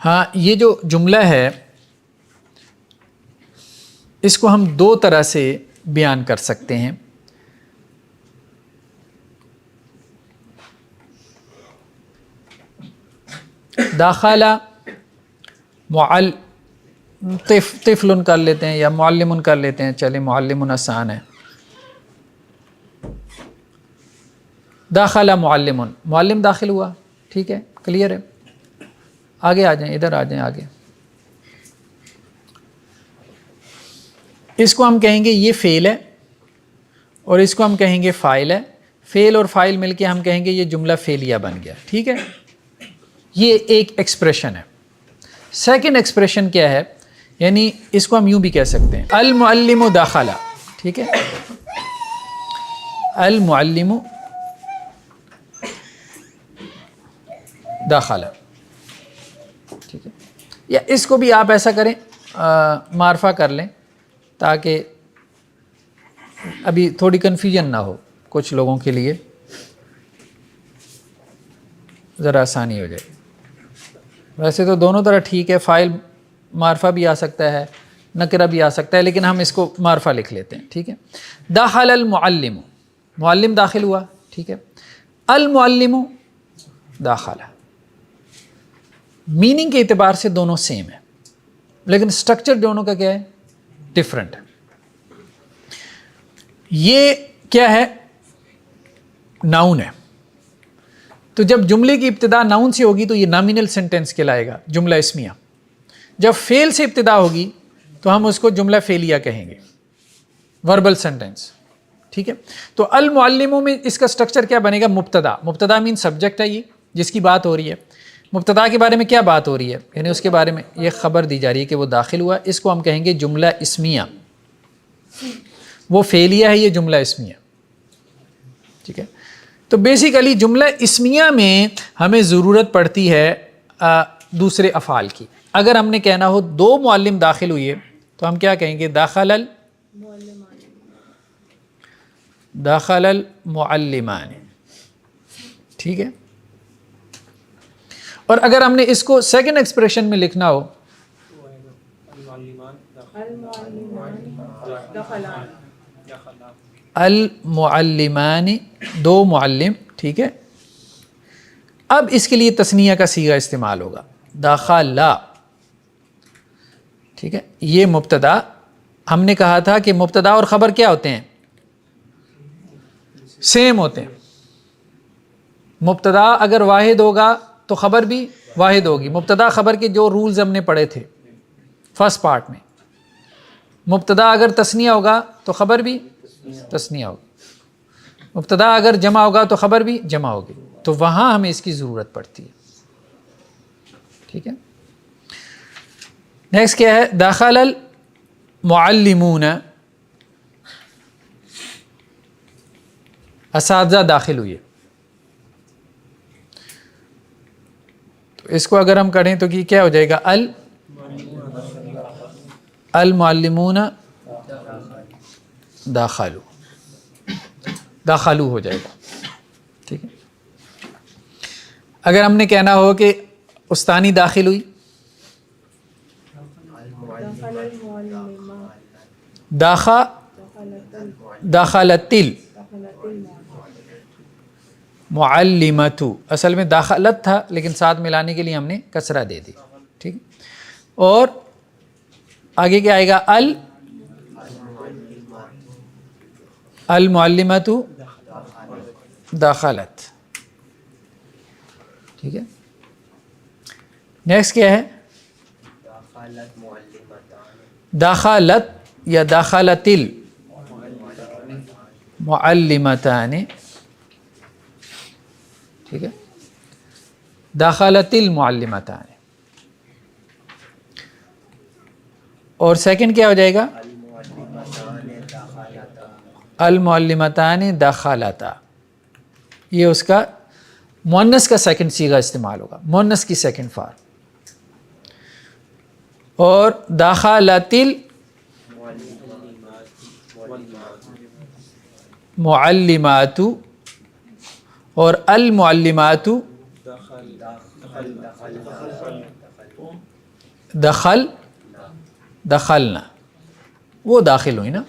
ہاں، یہ جو جملہ ہے اس کو ہم دو طرح سے بیان کر سکتے ہیں. داخلہ طفل کر لیتے ہیں یا معلم کر لیتے ہیں. چلیں معلم آسان ہے. داخلہ معلم، معلم داخل ہوا. ٹھیک ہے، کلیئر ہے. آگے آ جائیں، ادھر آ جائیں آگے. اس کو ہم کہیں گے یہ فعل ہے اور اس کو ہم کہیں گے فاعل ہے. فعل اور فاعل مل کے ہم کہیں گے یہ جملہ فعلیہ بن گیا. ٹھیک ہے، یہ ایک ایکسپریشن ہے. سیکنڈ ایکسپریشن کیا ہے؟ یعنی اس کو ہم یوں بھی کہہ سکتے ہیں المعلم داخلہ. ٹھیک ہے، المعلم داخلہ. ٹھیک ہے، یا اس کو بھی آپ ایسا کریں، معرفہ کر لیں تاکہ ابھی تھوڑی کنفیوژن نہ ہو کچھ لوگوں کے لیے، ذرا آسانی ہو جائے. ویسے تو دونوں طرح ٹھیک ہے، فاعل معرفہ بھی آ سکتا ہے، نکرہ بھی آ سکتا ہے، لیکن ہم اس کو معرفہ لکھ لیتے ہیں. ٹھیک ہے، دخل المعلم، معلم داخل ہوا. ٹھیک ہے، المعلم داخلہ. میننگ کے اعتبار سے دونوں سیم ہے لیکن اسٹرکچر دونوں کا کیا ہے؟ ڈفرنٹ ہے. یہ کیا ہے؟ ناؤن ہے. تو جب جملے کی ابتدا ناؤن سے ہوگی تو یہ نامینل سینٹینس کہلائے گا، جملہ اسمیہ. جب فعل سے ابتدا ہوگی تو ہم اس کو جملہ فعلیہ کہیں گے، وربل سینٹینس. ٹھیک ہے، تو المعلموں میں اس کا سٹرکچر کیا بنے گا؟ مبتدا. مبتدا مین سبجیکٹ ہے، یہ جس کی بات ہو رہی ہے. مبتدا کے بارے میں کیا بات ہو رہی ہے؟ یعنی اس کے بارے میں یہ خبر دی جا رہی ہے کہ وہ داخل ہوا. اس کو ہم کہیں گے جملہ اسمیہ. وہ فعلیہ ہے، یہ جملہ اسمیہ. ٹھیک ہے، تو بیسیکلی جملہ اسمیہ میں ہمیں ضرورت پڑتی ہے دوسرے افعال کی. اگر ہم نے کہنا ہو دو معلم داخل ہوئے تو ہم کیا کہیں گے؟ داخل المعلمان. ٹھیک ہے، اور اگر ہم نے اس کو سیکنڈ ایکسپریشن میں لکھنا ہو المعلمان، دو معلم. ٹھیک ہے، اب اس کے لیے تثنیہ کا صیغہ استعمال ہوگا، داخلہ. ٹھیک ہے، یہ مبتدا. ہم نے کہا تھا کہ مبتدا اور خبر کیا ہوتے ہیں؟ سیم ہوتے ہیں. مبتدا اگر واحد ہوگا تو خبر بھی واحد ہوگی. مبتدا خبر کے جو رولز ہم نے پڑھے تھے فرسٹ پارٹ میں. مبتدا اگر تثنیہ ہوگا تو خبر بھی تثنیہ ہوگی. مبتدا اگر جمع ہوگا تو خبر بھی جمع ہوگی. تو وہاں ہمیں اس کی ضرورت پڑتی ہے. ٹھیک ہے، نیکسٹ کیا ہے؟ داخل المعلمون، اساتذہ داخل ہوئے. تو اس کو اگر ہم کریں تو کیا ہو جائے گا؟ المعلمون داخلو ہو جائے گا. ٹھیک ہے. اگر ہم نے کہنا ہو کہ استانی داخل ہوئی، دخل المعلمہ، دخلت المعلمۃ، اصل میں داخلت تھا لیکن ساتھ ملانے کے لیے ہم نے کسرہ دے دی. ٹھیک ہے. اور آگے کیا آئے گا؟ المعلمۃ دخلت. ٹھیک ہے. نیکسٹ کیا ہے؟ دخلت یا دخلت المعلمتان. ٹھیک ہے. دخلت المعلمتان. اور سیکنڈ کیا ہو جائے گا؟ المعلمتان دخلتا. یہ اس کا مؤنث کا سیکنڈ صیغہ استعمال ہوگا، مؤنث کی سیکنڈ فارم. اور دخلت المعلمات اور المعلمات دخلنا، وہ داخل ہوئی نا،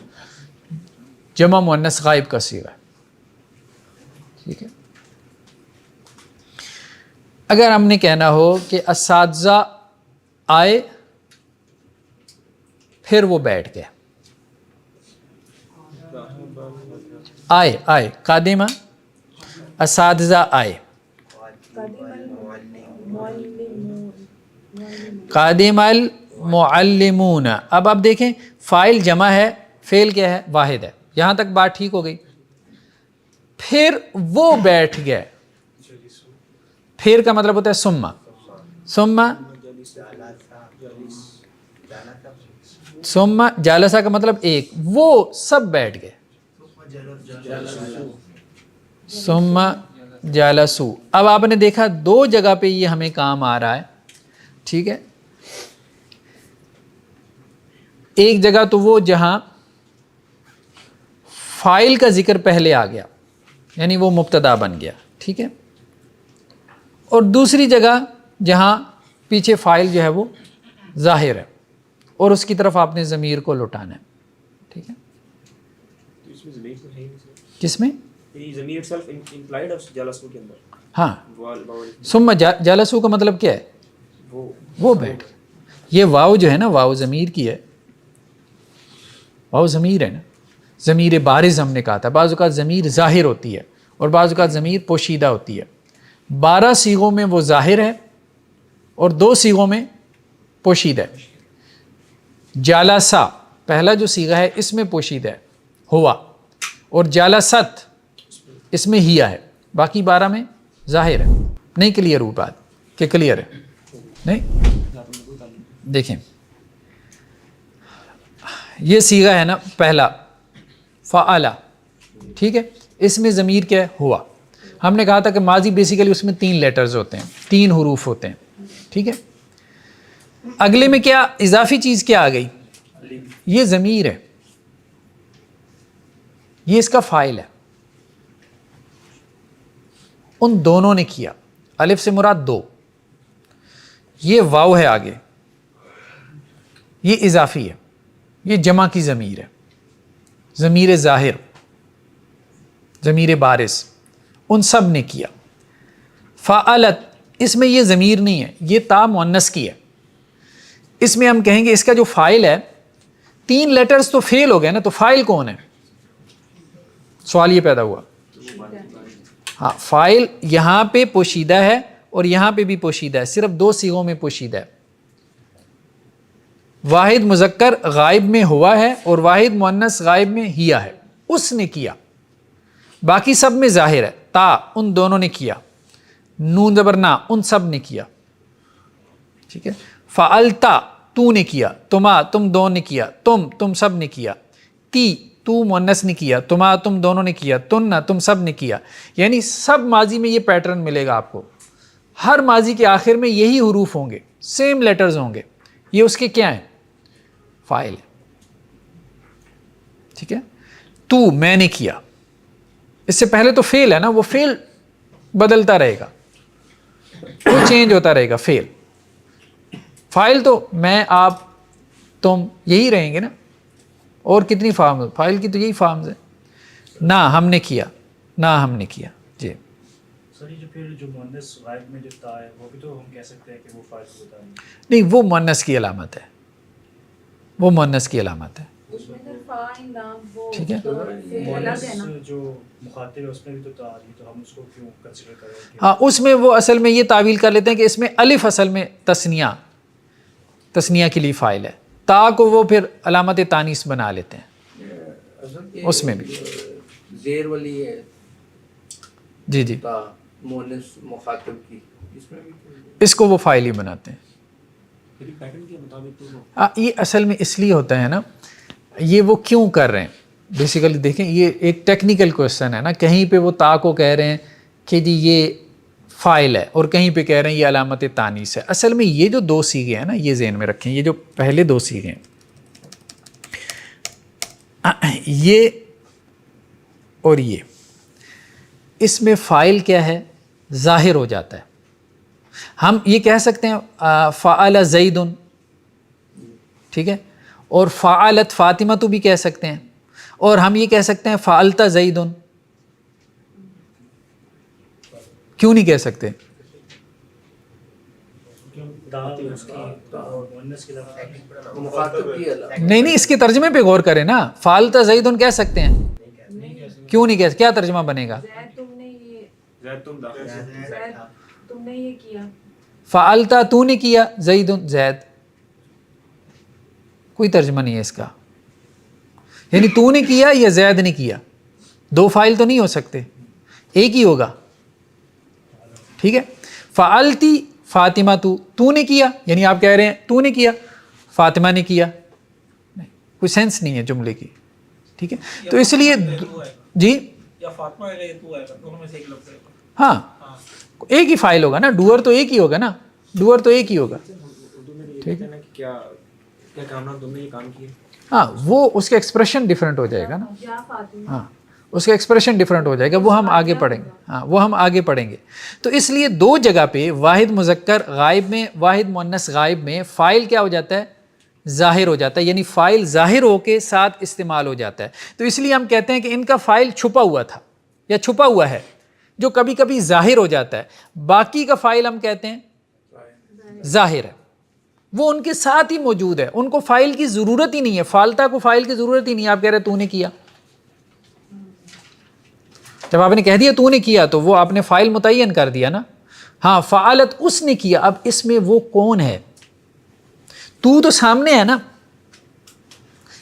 جمع مؤنث غائب کا صیغہ. ٹھیک ہے. اگر ہم نے کہنا ہو کہ اساتذہ آئے پھر وہ بیٹھ گئے، آئے قادمہ، اساتذہ آئے، قادم المعلمون. اب آپ دیکھیں فاعل جمع ہے، فعل کیا ہے؟ واحد ہے. یہاں تک بات ٹھیک ہو گئی. پھر وہ بیٹھ گئے، پھر کا مطلب ہوتا ہے ثم جالسہ کا مطلب ایک، وہ سب بیٹھ گئے. ثم جالسو. اب آپ نے دیکھا دو جگہ پہ یہ ہمیں کام آ رہا ہے. ٹھیک ہے. ایک جگہ تو وہ جہاں فاعل کا ذکر پہلے آ گیا، یعنی وہ مبتدا بن گیا. ٹھیک ہے. اور دوسری جگہ جہاں پیچھے فاعل جو ہے وہ ظاہر ہے اور اس کی طرف آپ نے ضمیر کو لوٹانا ہے. ٹھیک ہے. کس میں؟ ہاں. ثم جالسو کا مطلب کیا ہے؟ وہ بیٹھ. یہ واو جو ہے نا، واو ضمیر کی ہے، واو ضمیر ہے نا، ضمیر بارز ہم نے کہا تھا. بعض اوقات ضمیر ظاہر ہوتی ہے اور بعض اوقات ضمیر پوشیدہ ہوتی ہے. 12 صیغوں میں وہ ظاہر ہے اور 2 صیغوں میں پوشیدہ ہے. جالسا پہلا جو صیغہ ہے اس میں پوشیدہ ہے ہوا، اور جالست اس میں ہیا ہے، باقی 12 میں ظاہر ہے. نہیں کلیئر ہوئی بات کہ کلیئر ہے؟ نہیں. دیکھیں یہ صیغہ ہے نا پہلا فعلا. ٹھیک ہے. اس میں ضمیر کیا ہے؟ ہوا. ہم نے کہا تھا کہ ماضی بیسیکلی اس میں 3 لیٹرز ہوتے ہیں، 3 حروف ہوتے ہیں. ٹھیک ہے. اگلے میں کیا اضافی چیز کیا آ گئی؟ یہ ضمیر ہے، یہ اس کا فاعل ہے. ان دونوں نے کیا. الف سے مراد 2، یہ واو ہے آگے، یہ اضافی ہے، یہ جمع کی ضمیر ہے، ضمیر ظاہر، ضمیر بارز. ان سب نے کیا. فعلت اس میں یہ ضمیر نہیں ہے، یہ تا مؤنث کی ہے. اس میں ہم کہیں گے اس کا جو فاعل ہے، 3 لیٹرز تو فعل ہو گئے نا، تو فاعل کون ہے؟ سوال یہ پیدا ہوا. ہاں فاعل یہاں پہ پوشیدہ ہے اور یہاں پہ بھی پوشیدہ ہے، صرف 2 صیغوں میں پوشیدہ ہے. واحد مذکر غائب میں ہوا ہے اور واحد مؤنث غائب میں ہیا ہے. اس نے کیا. باقی سب میں ظاہر ہے. تا ان دونوں نے کیا. نون زبر نا ان سب نے کیا. ٹھیک ہے. فعلتا تو نے کیا. تما تم دونوں نے کیا. تم سب نے کیا. تی تو مؤنث نے کیا. تما تم دونوں نے کیا. تن تم سب نے کیا. یعنی سب ماضی میں یہ پیٹرن ملے گا آپ کو. ہر ماضی کے آخر میں یہی حروف ہوں گے، سیم لیٹرز ہوں گے. یہ اس کے کیا ہیں؟ فاعل ہے. ٹھیک ہے. تو میں نے کیا، اس سے پہلے تو فعل ہے نا، وہ فعل بدلتا رہے گا, وہ چینج ہوتا رہے گا فعل. فاعل تو میں آپ تم یہی رہیں گے نا, اور کتنی فارم, فاعل کی تو یہی فارمز ہیں. نہ ہم نے کیا, نہ ہم نے کیا. جی سر یہ جو پھر جو مؤنث غائب میں جو تا ہے وہ بھی تو ہم کہہ سکتے ہیں کہ وہ فاعل ہوتا ہے. نہیں, وہ مؤنث کی علامت ہے, وہ مؤنث کی علامت ہے. اس میں پھر فاعل نام وہ ٹھیک ہے. مؤنث جو مخاطب ہے اس میں بھی تو تا آ رہی ہے, تو ہم اس کو کیوں کنسیڈر کریں؟ ہاں, اس میں وہ اصل میں یہ تعویل کر لیتے ہیں کہ اس میں الف اصل میں تثنیہ کے لیے فاعل ہے, تا کو وہ پھر علامت تانیث بنا لیتے ہیں اس میں بھی. زیر والی ہے جی جی, تا مؤنث مخاطب کی, اس میں بھی اس کو وہ فاعل ہی بناتے ہیں. پیٹرن کے مطابق تو یہ اصل میں اس لیے ہوتا ہے نا, یہ وہ کیوں کر رہے ہیں بیسیکلی دیکھیں, یہ ایک ٹیکنیکل کوسچن ہے نا. کہیں پہ وہ تا کو کہہ رہے ہیں کہ جی یہ فاعل ہے, اور کہیں پہ کہہ رہے ہیں یہ علامت تانیث ہے. اصل میں یہ جو دو صیغے ہیں نا, یہ ذہن میں رکھیں, یہ جو پہلے دو صیغے ہیں یہ اور یہ, اس میں فاعل کیا ہے, ظاہر ہو جاتا ہے. ہم یہ کہہ سکتے ہیں فعل زید, ٹھیک ہے, اور فعلت فاطمہ تو بھی کہہ سکتے ہیں, اور ہم یہ کہہ سکتے ہیں فعلت زید. کیوں نہیں کہہ سکتے؟ مخاطب کی علامت. نہیں, اس کے ترجمے پہ غور کریں نا. فعلت زید کہہ سکتے ہیں, کیوں نہیں کہہ, کیا ترجمہ بنے گا؟ زید تم نے یہ زید تم نے یہ کیا. فعلتا تو نے کیا, زید زید, کوئی ترجمہ نہیں ہے اس کا. یعنی تو نے کیا یا زید نے کیا, دو فاعل تو نہیں ہو سکتے, ایک ہی ہوگا. ٹھیک ہے, فعلتی فاطمہ تو نے کیا, یعنی آپ کہہ رہے ہیں تو نے کیا, فاطمہ نے کیا, نہیں, کوئی سینس نہیں ہے جملے کی. ٹھیک ہے, تو اس لیے جی یا فاطمہ ہے یا تو ہے, دونوں میں سے ایک لفظ ہے. ہاں, ایک ہی فاعل ہوگا نا, ڈوور تو ایک ہی ہوگا نا, ڈوور تو ایک ہی ہوگا. اردو میں یہ کہتے ہیں نا کہ کیا کیا کام نام تم نے یہ کام کیے. ہاں, وہ اس کا ایکسپریشن ڈفرینٹ ہو جائے گا نا. یا فاطمہ, ہاں, اس کا ایکسپریشن ڈفرینٹ ہو جائے گا, وہ ہم آگے پڑھیں گے. ہاں, وہ ہم آگے پڑھیں گے. تو اس لیے دو جگہ پہ واحد مذکر غائب میں, واحد مؤنث غائب میں فاعل کیا ہو جاتا ہے, ظاہر ہو جاتا ہے. یعنی فاعل ظاہر ہو کے ساتھ استعمال ہو جاتا ہے. تو اس لیے ہم کہتے ہیں کہ ان کا فاعل چھپا ہوا تھا یا چھپا ہوا ہے, جو کبھی کبھی ظاہر ہو جاتا ہے. باقی کا فاعل ہم کہتے ہیں ظاہر ہے, وہ ان کے ساتھ ہی موجود ہے, ان کو فاعل کی ضرورت ہی نہیں ہے. فالتا کو فاعل کی ضرورت ہی نہیں ہے. آپ کہہ رہے تو نے کیا, جب آپ نے کہہ دیا تو نے کیا تو وہ آپ نے فاعل متعین کر دیا نا. ہاں, فعلت اس نے کیا, اب اس میں وہ کون ہے, تو سامنے ہے نا,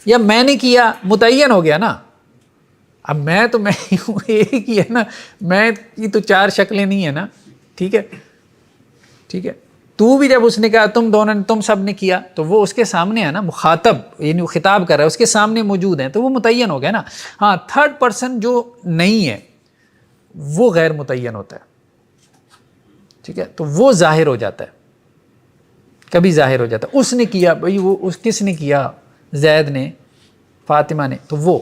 یا میں نے کیا متعین ہو گیا نا. اب میں تو میں ہوں, ایک ہی ہے نا, میں کی تو چار شکلیں نہیں ہیں نا. ٹھیک ہے, ٹھیک ہے. تو بھی جب اس نے کہا تم دونوں نے, تم سب نے کیا, تو وہ اس کے سامنے ہے نا, مخاطب یعنی خطاب کر رہا ہے, اس کے سامنے موجود ہیں, تو وہ متعین ہو گیا نا. ہاں, تھرڈ پرسن جو نہیں ہے وہ غیر متعین ہوتا ہے. ٹھیک ہے, تو وہ ظاہر ہو جاتا ہے, کبھی ظاہر ہو جاتا ہے. اس نے کیا, بھئی وہ اس کس نے کیا, زید نے, فاطمہ نے, تو وہ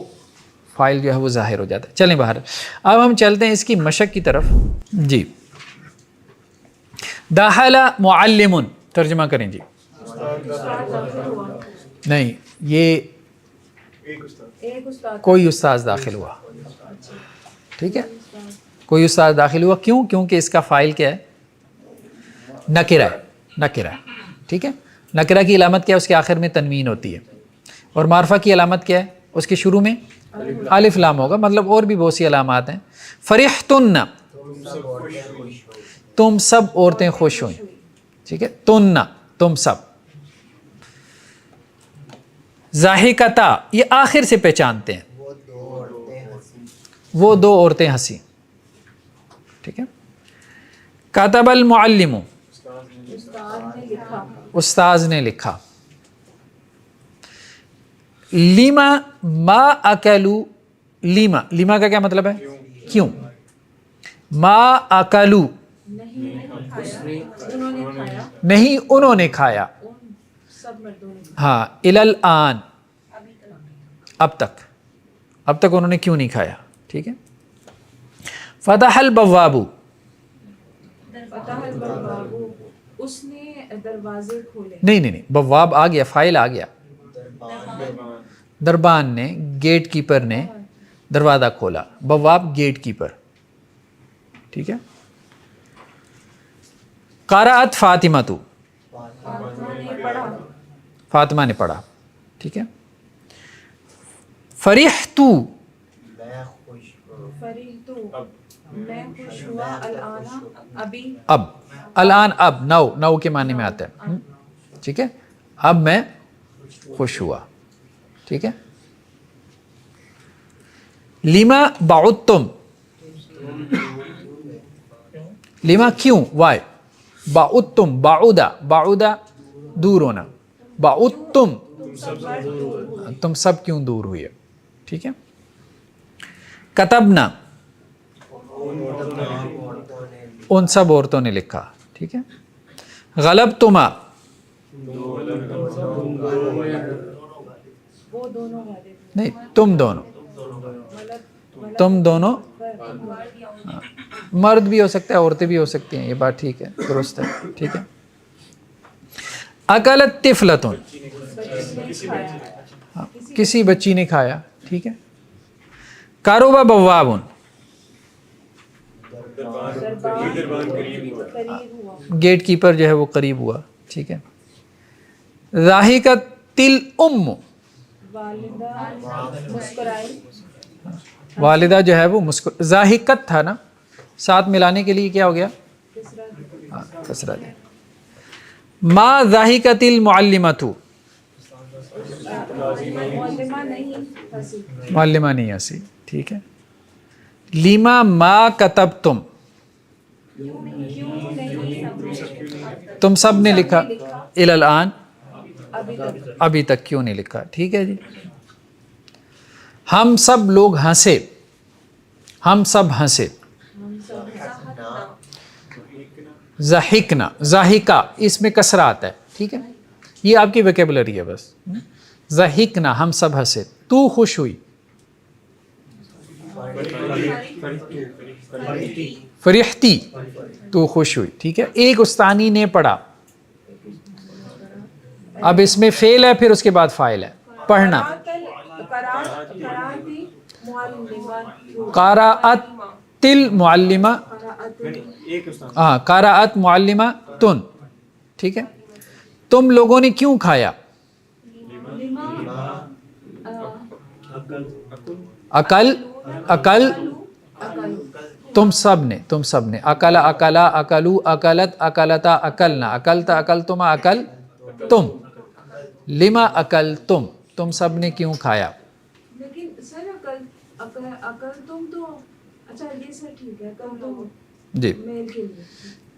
فاعل جو ہے وہ ظاہر ہو جاتا ہے. چلیں باہر, اب ہم چلتے ہیں اس کی مشق کی طرف. جی, دخل معلم, ترجمہ کریں جی. نہیں, یہ ایک استاد, کوئی استاذ داخل ہوا. ٹھیک ہے, کوئی استاد داخل ہوا. کیوں؟ کیونکہ اس کا فاعل کیا ہے, نکرہ ہے. نکرہ, ٹھیک ہے. نکرہ کی علامت کیا ہے, اس کے آخر میں تنوین ہوتی ہے. اور معرفہ کی علامت کیا ہے, اس کے شروع میں الف لام ہوگا. مطلب اور بھی بہت سی علامات ہیں. فرحتن, تم سب عورتیں خوش ہوئیں. ٹھیک ہے, تن, تم سب. ضاحکتا, یہ آخر سے پہچانتے ہیں, وہ دو عورتیں ہنسی. ٹھیک ہے. کتب المعلم, استاذ نے لکھا. لیما ما اکلو, لیما, لیما کا کیا مطلب ہے, کیوں. ما اکلو, نہیں انہوں نے کھایا. ہاں, الان, اب تک, اب تک انہوں نے کیوں نہیں کھایا. ٹھیک ہے. فتح البواب, فتح البواب، اس نے دروازے کھولے. نہیں بواب آ گیا، فائل آ گیا. دربان نے، گیٹ کیپر نے دروازہ کھولا. بواب گیٹ کیپر. ٹھیک ہے. قرأت فاطمہ تو، فاطمہ نے پڑھا. ٹھیک ہے. فرحت، فریحت میں خوش ہوا، الآن ابھی، اب، الآن اب، نو کے معنی میں آتا ہے. ٹھیک ہے. اب میں خوش ہوا. ٹھیک ہے. لما بعدتم، لما کیوں، وائی، بعدتم، بعودہ دور ہونا، بعدتم تم سب کیوں دور ہوئے. ٹھیک ہے. کتبنا، ان سب عورتوں نے لکھا. ٹھیک ہے. غلبتما، وہ دونوں والے، نہیں تم دونوں، تم دونوں، مرد بھی ہو سکتا ہے، عورتیں بھی ہو سکتی ہیں. یہ بات ٹھیک ہے، درست ہے. ٹھیک ہے. اکلت طفلتن، کسی بچی نے کھایا. ٹھیک ہے. کاروبا بوابن، گیٹ کیپر جو ہے وہ قریب ہوا. ٹھیک ہے. ضاحکت الام، والدہ مسکرائی، والدہ جو ہے وہ ضاحکت تھا نا، ساتھ ملانے کے لیے کیا ہو گیا، کسرہ دیا. ما ضاحکت المعلمۃ، معلمہ نہیں ہنسی، معلمہ نہیں ہنسی. ٹھیک ہے. لما ما کتبتم، تم سب نے لکھا، الی الآن، ابھی تک کیوں نہیں لکھا. ٹھیک ہے جی. ہم سب لوگ ہنسے، ہم سب ہنسے. ضحکنا، ضاحکہ اس میں کسرہ آتا ہے. ٹھیک ہے. یہ آپ کی ویکیبلری ہے بس. ضحکنا، ہم سب ہنسے. تو خوش ہوئی، فرحتی، تو خوش ہوئی. ٹھیک ہے. ایک استانی نے پڑھا. اب اس میں فعل ہے، پھر اس کے بعد فاعل ہے. پڑھنا. قرأت المعلمہ، ہاں قرأت معلمہ تن. ٹھیک ہے. تم لوگوں نے کیوں کھایا، اکل تم سب نے، اکلا اکلا اکلو اکلت اکلتا اکلنا اکلتا اکلتما اکل تم. لما اکل تم سب نے کیوں کھایا. لیکن سر عقل تم تو، اچھا یہ سر ٹھیک ہے، عقل تم جی. میل کے لیے.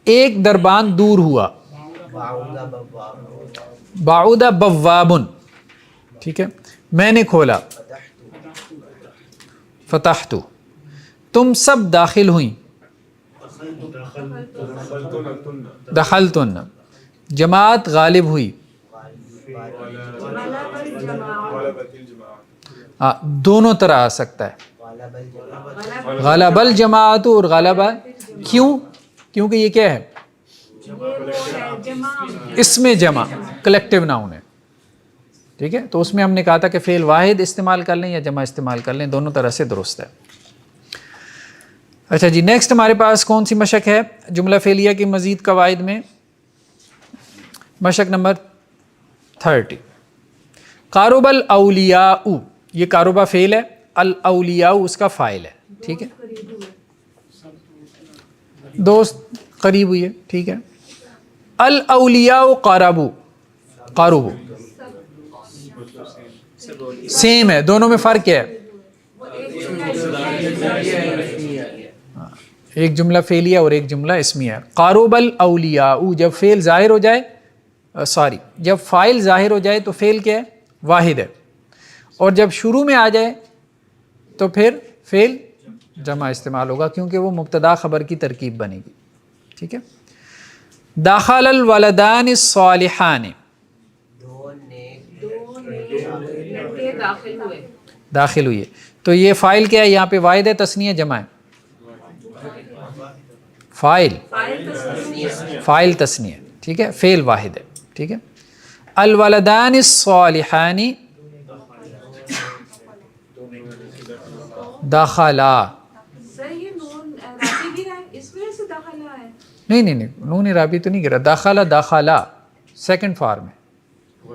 ایک دربان دور ہوا، بعودہ بوابن. ٹھیک ہے. میں نے کھولا، فتحت. تم سب داخل ہوئیں، دخلتن. جماعت غالب ہوئی، دونوں طرح آ سکتا ہے. غلب الجماعت اور غلبہ. کیوں؟ کیونکہ یہ کیا ہے، اس میں جمع، کلیکٹیو ناؤن ہے. ٹھیک ہے. تو اس میں ہم نے کہا تھا کہ فعل واحد استعمال کر لیں یا جمع استعمال کر لیں، دونوں طرح سے درست ہے. اچھا جی. نیکسٹ ہمارے پاس کون سی مشق ہے جملہ فعلیہ کی مزید قواعد میں؟ مشق نمبر 30. قارب الاولیاء، یہ قاربہ فعل ہے، الاولیاء اس کا فاعل ہے. ٹھیک ہے. دوست قریب ہوئی ہے. ٹھیک ہے. الاولیاء قاربو، قاربو سیم ہے، دونوں میں فرق کیا ہے، ایک جملہ فعلیہ اور ایک جملہ اسمیہ. قارب الاولیاء جب فعل ظاہر ہو جائے، جب فاعل ظاہر ہو جائے تو فعل کیا ہے، واحد ہے، اور جب شروع میں آ جائے تو پھر فعل جمع استعمال ہوگا، کیونکہ وہ مبتدا خبر کی ترکیب بنے گی. ٹھیک ہے. دخل الولدان الصالحان، لڑکے داخل ہوئے، داخل ہوئی ہے. تو یہ فاعل کیا ہے یہاں پہ، واحد ہے، تثنیہ جمع ہے، فائل فاعل فائل تسنیہ، ٹھیک ہے، فعل واحد ہے، ٹھیک ہے. الولدان الصالحان دخلا. سر یہ نون رابطی بھی ہے اس وجہ سے داخلہ ہے. نہیں نون رابی تو نہیں گرا، داخلہ سیکنڈ فارم ہے. تو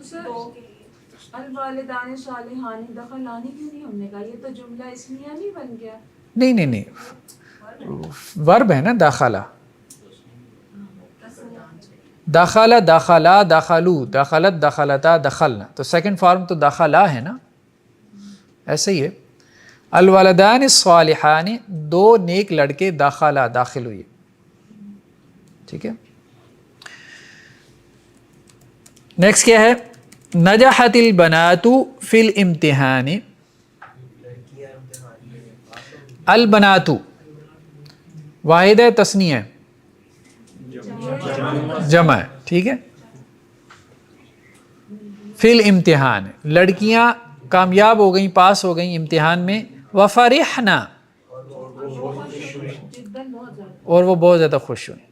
سر الوالدان صالحان دخلانی کیوں نہیں ہم نے کہا؟ یہ تو جملہ اسمیہ نہیں بن گیا. نہیں ورب ہے نا داخلہ. داخلہ داخلہ داخلو داخلت داخلتا دخلنا، تو سیکنڈ فارم تو داخلہ ہے نا، ایسے ہی ہے. الولدان الصالحان، دو نیک لڑکے داخلہ داخل ہوئے، ٹھیک ہے. نیکسٹ کیا ہے؟ نجحت البنات فی الامتحان. البنات واحد ہے، تثنیہ ہے، جمع ہے، ٹھیک ہے. فی الامتحان، لڑکیاں کامیاب ہو گئیں، پاس ہو گئیں امتحان میں. وفرحنا، اور وہ بہت زیادہ خوش ہوئیں،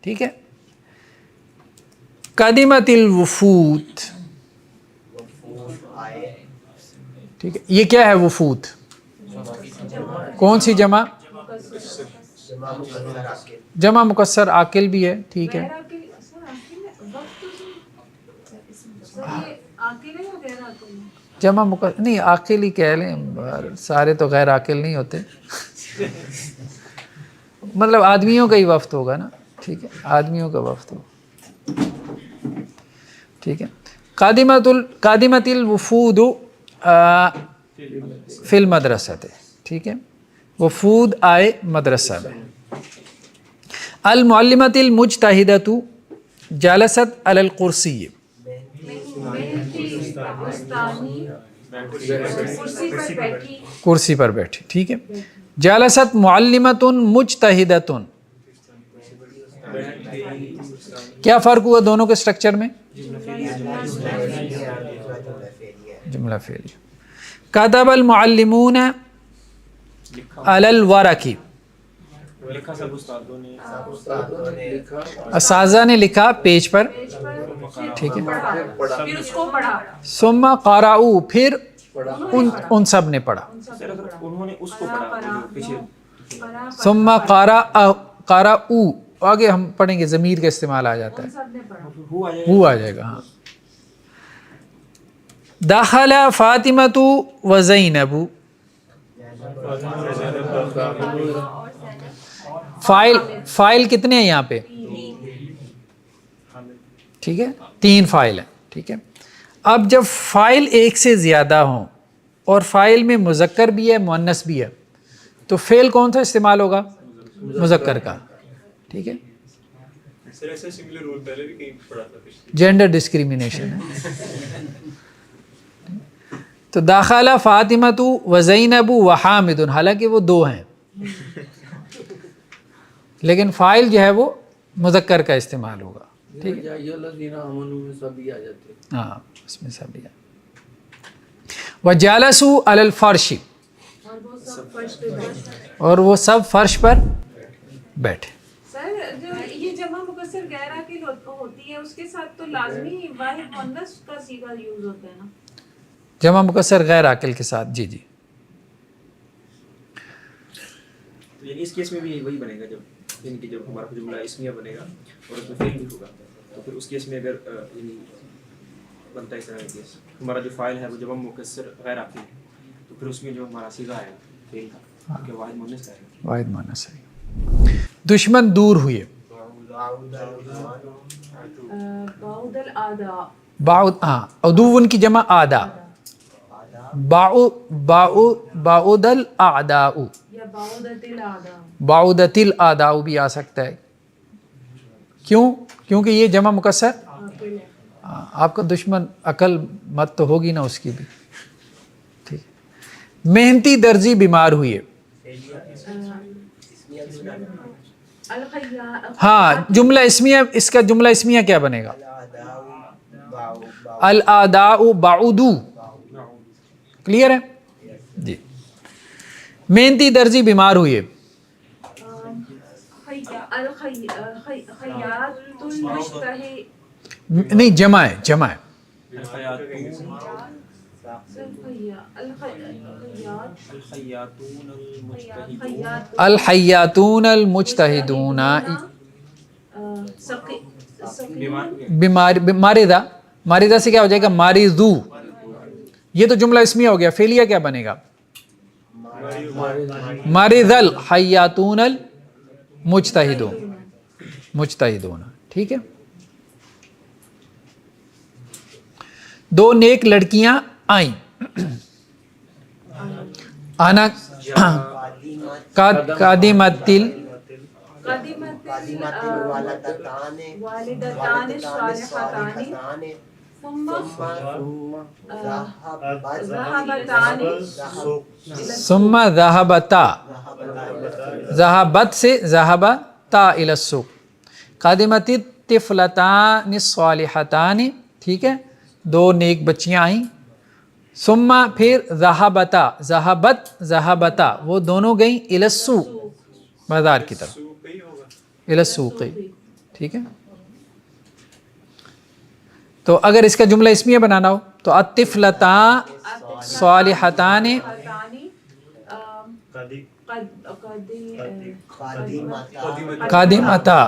ٹھیک ہے. قدمت الوفود، ٹھیک ہے. یہ کیا ہے وفود؟ کون سی جمع؟ جمع مکسر عاقل بھی ہے، ٹھیک ہے. غیر عاقل سر عاقل وقت سر یہ عاقل ہے یا غیر عاقل ہے؟ جمع مکسر نہیں، عاقل ہی کہہ لیں، سارے تو غیر عاقل نہیں ہوتے. مطلب آدمیوں کا ہی وفد ہوگا نا، ٹھیک ہے، آدمیوں کا وفد ہوگا، ٹھیک ہے. قادمت الوفود فی المدرسۃ، ٹھیک ہے، وفود آئے مدرسہ میں. المعلمۃ المجتہدۃ جلست علی الکرسی، کرسی پر بیٹھی، ٹھیک ہے. جلست معلمۃ مجتہدۃ، کیا فرق ہوا دونوں کے سٹرکچر میں؟ جملہ فعلیہ. کتب المعلمون علی الورق، لکھا سب استادوں نے اساتذہ نے لکھا پیج پر، ٹھیک ہے. پھر اس کو پڑھا. ثم قرأوا، پھر ان سب نے پڑھا. سر اگر انہوں نے اس کو پڑھا پیچھے ثم قرأوا، آگے ہم پڑھیں گے ضمیر کا استعمال آ جاتا ہے، سب نے پڑھا. وہ آ جائے گا. ہاں. دخل فاطمۃ و زینب، فائل کتنے ہیں یہاں پہ؟ ٹھیک ہے، 3 فائل ہیں، ٹھیک ہے. اب جب فائل ایک سے زیادہ ہوں اور فائل میں مذکر بھی ہے مؤنث بھی ہے، تو فعل کون سا استعمال ہوگا؟ مذکر کا، ٹھیک ہے. سر ایسا سملر رول پہلے بھی کہیں پڑھا تھا. جینڈر ڈسکریمنیشن ہے. تو داخلہ فاطمۃ و زینب و حامد، حالانکہ وہ 2 ہیں، لیکن فائل جو ہے وہ مذکر کا استعمال ہوگا، ٹھیک ہے. ہاں اس میں سب ہے. وجالسوا علی الفرش، اور وہ سب فرش پر بیٹھے. سر جو یہ جمع مکسر غیر عاقل ہوتی ہے اس کے ساتھ تو لازمی واحد مؤنث کا صیغہ یوز ہوتا ہے نا. جمع مکسر غیر عاقل کے ساتھ، جی جی. تو یعنی اس کیس میں بھی وہی بنے گا، جب یعنی کہ جب ہمارا جملہ اسمیہ بنے گا اور اس میں فعل بھی ہوگا، تو پھر اس کیس میں اگر یعنی بنتا ہے اس طرح کا کیس، ہمارا جو فاعل ہے وہ جمع مکسر غیر عاقل ہے، تو پھر اس میں جو ہمارا صیغہ ہے فعل کا کہ واحد مؤنث کا ہے. واحد مؤنث ہے. دشمن دور ہوئے. بعد الاعداء، بعد، ہاں، عدوٌ کی جمع آداء. بعد الاعداء، یا بعدت الاعداء. بعدت الاعداء بھی آ سکتا ہے. کیوں؟ کیونکہ یہ جمع مکسر، عاقل ہے. آپ کا دشمن عقل مت تو ہوگی نا اس کی بھی، ٹھیک. محنتی درزی بیمار ہوئی ہے. ہاں جملہ اسمیہ، اس کا جملہ اسمیہ کیا بنے گا؟ الاعداء بعدوا. کلیئر ہے جی. محنتی درزی بیمار ہوئی ہے. الخیاط المشتہی نہیں جمع ہے، جمع ہے. الحیاتون المجتہدون ماردہ، ماردہ سے کیا ہو جائے گا ماردو. یہ تو جملہ اسمیہ ہو گیا. فعلیہ کیا بنے گا مارد الحیاتون المجتہدون، مجتہدون. ٹھیک ہے. دو نیک لڑکیاں آئیں. آنا قادمت والدتان صالحتان ثم ثم ذهبتا، ذهبت سے ذهبتا الى السوق. قادمت الطفلتان الصالحتان، ٹھیک ہے، دو نیک بچیاں آئیں. ثم پھر ذهبتا، ذهبت ذهبتا، وہ دونوں گئیں الى السوق، بازار کی طرف، الى السوق. ٹھیک ہے. تو اگر اس کا جملہ اسمیہ بنانا ہو تو الطفلتان صالحتان قادمتا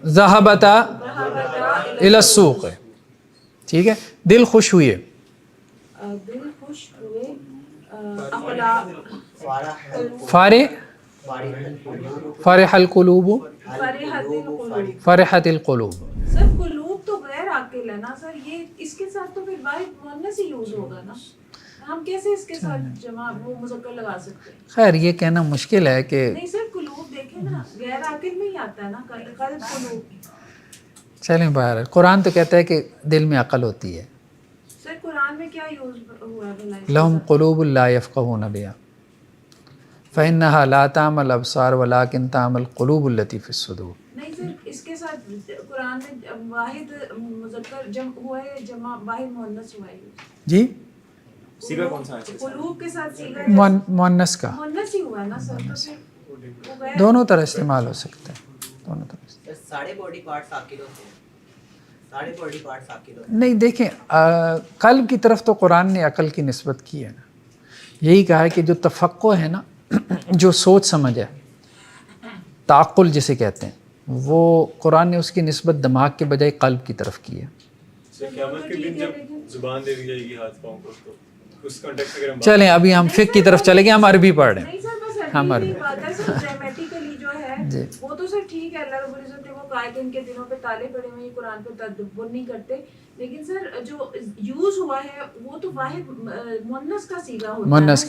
ذهبتا الى السوق. ٹھیک ہے. دل خوش ہوئے، دل خوش ہوئے، اخلاق فرح القلوب، فرحت القلوب. سر قلوب تو غیر عاقل ہے نا سر، یہ اس کے ساتھ تو پھر واحد مؤنث ہی یوز ہوگا نا. ہم کیسے اس کے ساتھ جمع وہ مذکر لگا سکتے ہیں؟ خیر یہ کہنا مشکل ہے کہ نہیں سر قلوب دیکھیں نا، غیر عاقل میں ہی آتا ہے نا قلب قلوب. چلیں باہر. قرآن تو کہتا ہے کہ دل میں عقل ہوتی ہے. سر قرآن میں کیا یوز ہوا ہے بھلا؟ لہم قلوب لا یفقہون بہا فإنها لا تعمى الأبصار ولكن تعمى القلوب التي في الصدور. نہیں سر اس کے ساتھ قرآن میں واحد مذکر جمع ہوا ہے، جمع واحد مؤنث ہوا ہے. جی سیگا کون سا ہے؟ قلوب کے ساتھ سیگا مؤنث کا مؤنث ہی ہوا ہے نا سر، تو پھر وہ غیر دونوں طرح استعمال ہو سکتا ہے، دونوں طرح. سارے باڈی پارٹس عاقل ہوتے ہیں، سارے باڈی پارٹس عاقل ہوتے نہیں دیکھیں قلب کی طرف تو قرآن نے عقل کی نسبت کی ہے نا. یہی کہا ہے کہ جو تفقع ہے نا، جو سوچ سمجھ ہے، تعقل جسے کہتے ہیں، وہ قرآن نے اس کی نسبت دماغ کے بجائے قلب کی طرف کی ہے. قیامت کے دن جب زبان دے دی جائے گی ہاتھ پاؤں کو تو اس کانٹیکٹ اگر ہم چلیں ابھی ہم فقہ کی طرف چلے گئے، ہم عربی پڑھ رہے ہیں. نہیں سر بس ہم عربی عربی. کی بات ہے سر. گرامیٹیکلی جو ہے جی. وہ تو سر ٹھیک ہے، اللہ رب العزت نے وہ کہا کہ ان کے دلوں پہ تالے پڑے ہوئے ہیں، قرآن پہ تدبر نہیں کرتے. لیکن سر جو یوز ہوا ہے وہ تو واحد مؤنث کا صیغہ ہوتا ہے، مؤنث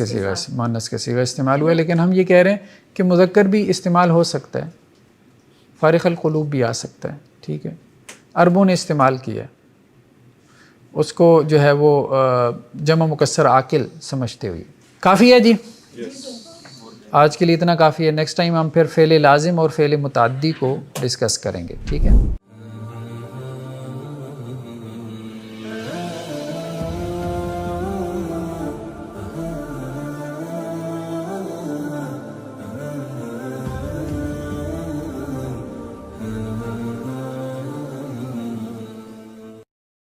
کا صیغہ استعمال ہوا ہے. لیکن ہم یہ کہہ رہے ہیں کہ مذکر بھی استعمال ہو سکتا ہے، فارغ القلوب بھی آ سکتا ہے. ٹھیک ہے. عربوں نے استعمال کیا ہے اس کو، جو ہے وہ جمع مکسر عاقل سمجھتے ہوئے. کافی ہے جی، آج کے لیے اتنا کافی ہے. نیکسٹ ٹائم ہم پھر فعل لازم اور فعل متعدی کو ڈسکس کریں گے. ٹھیک ہے.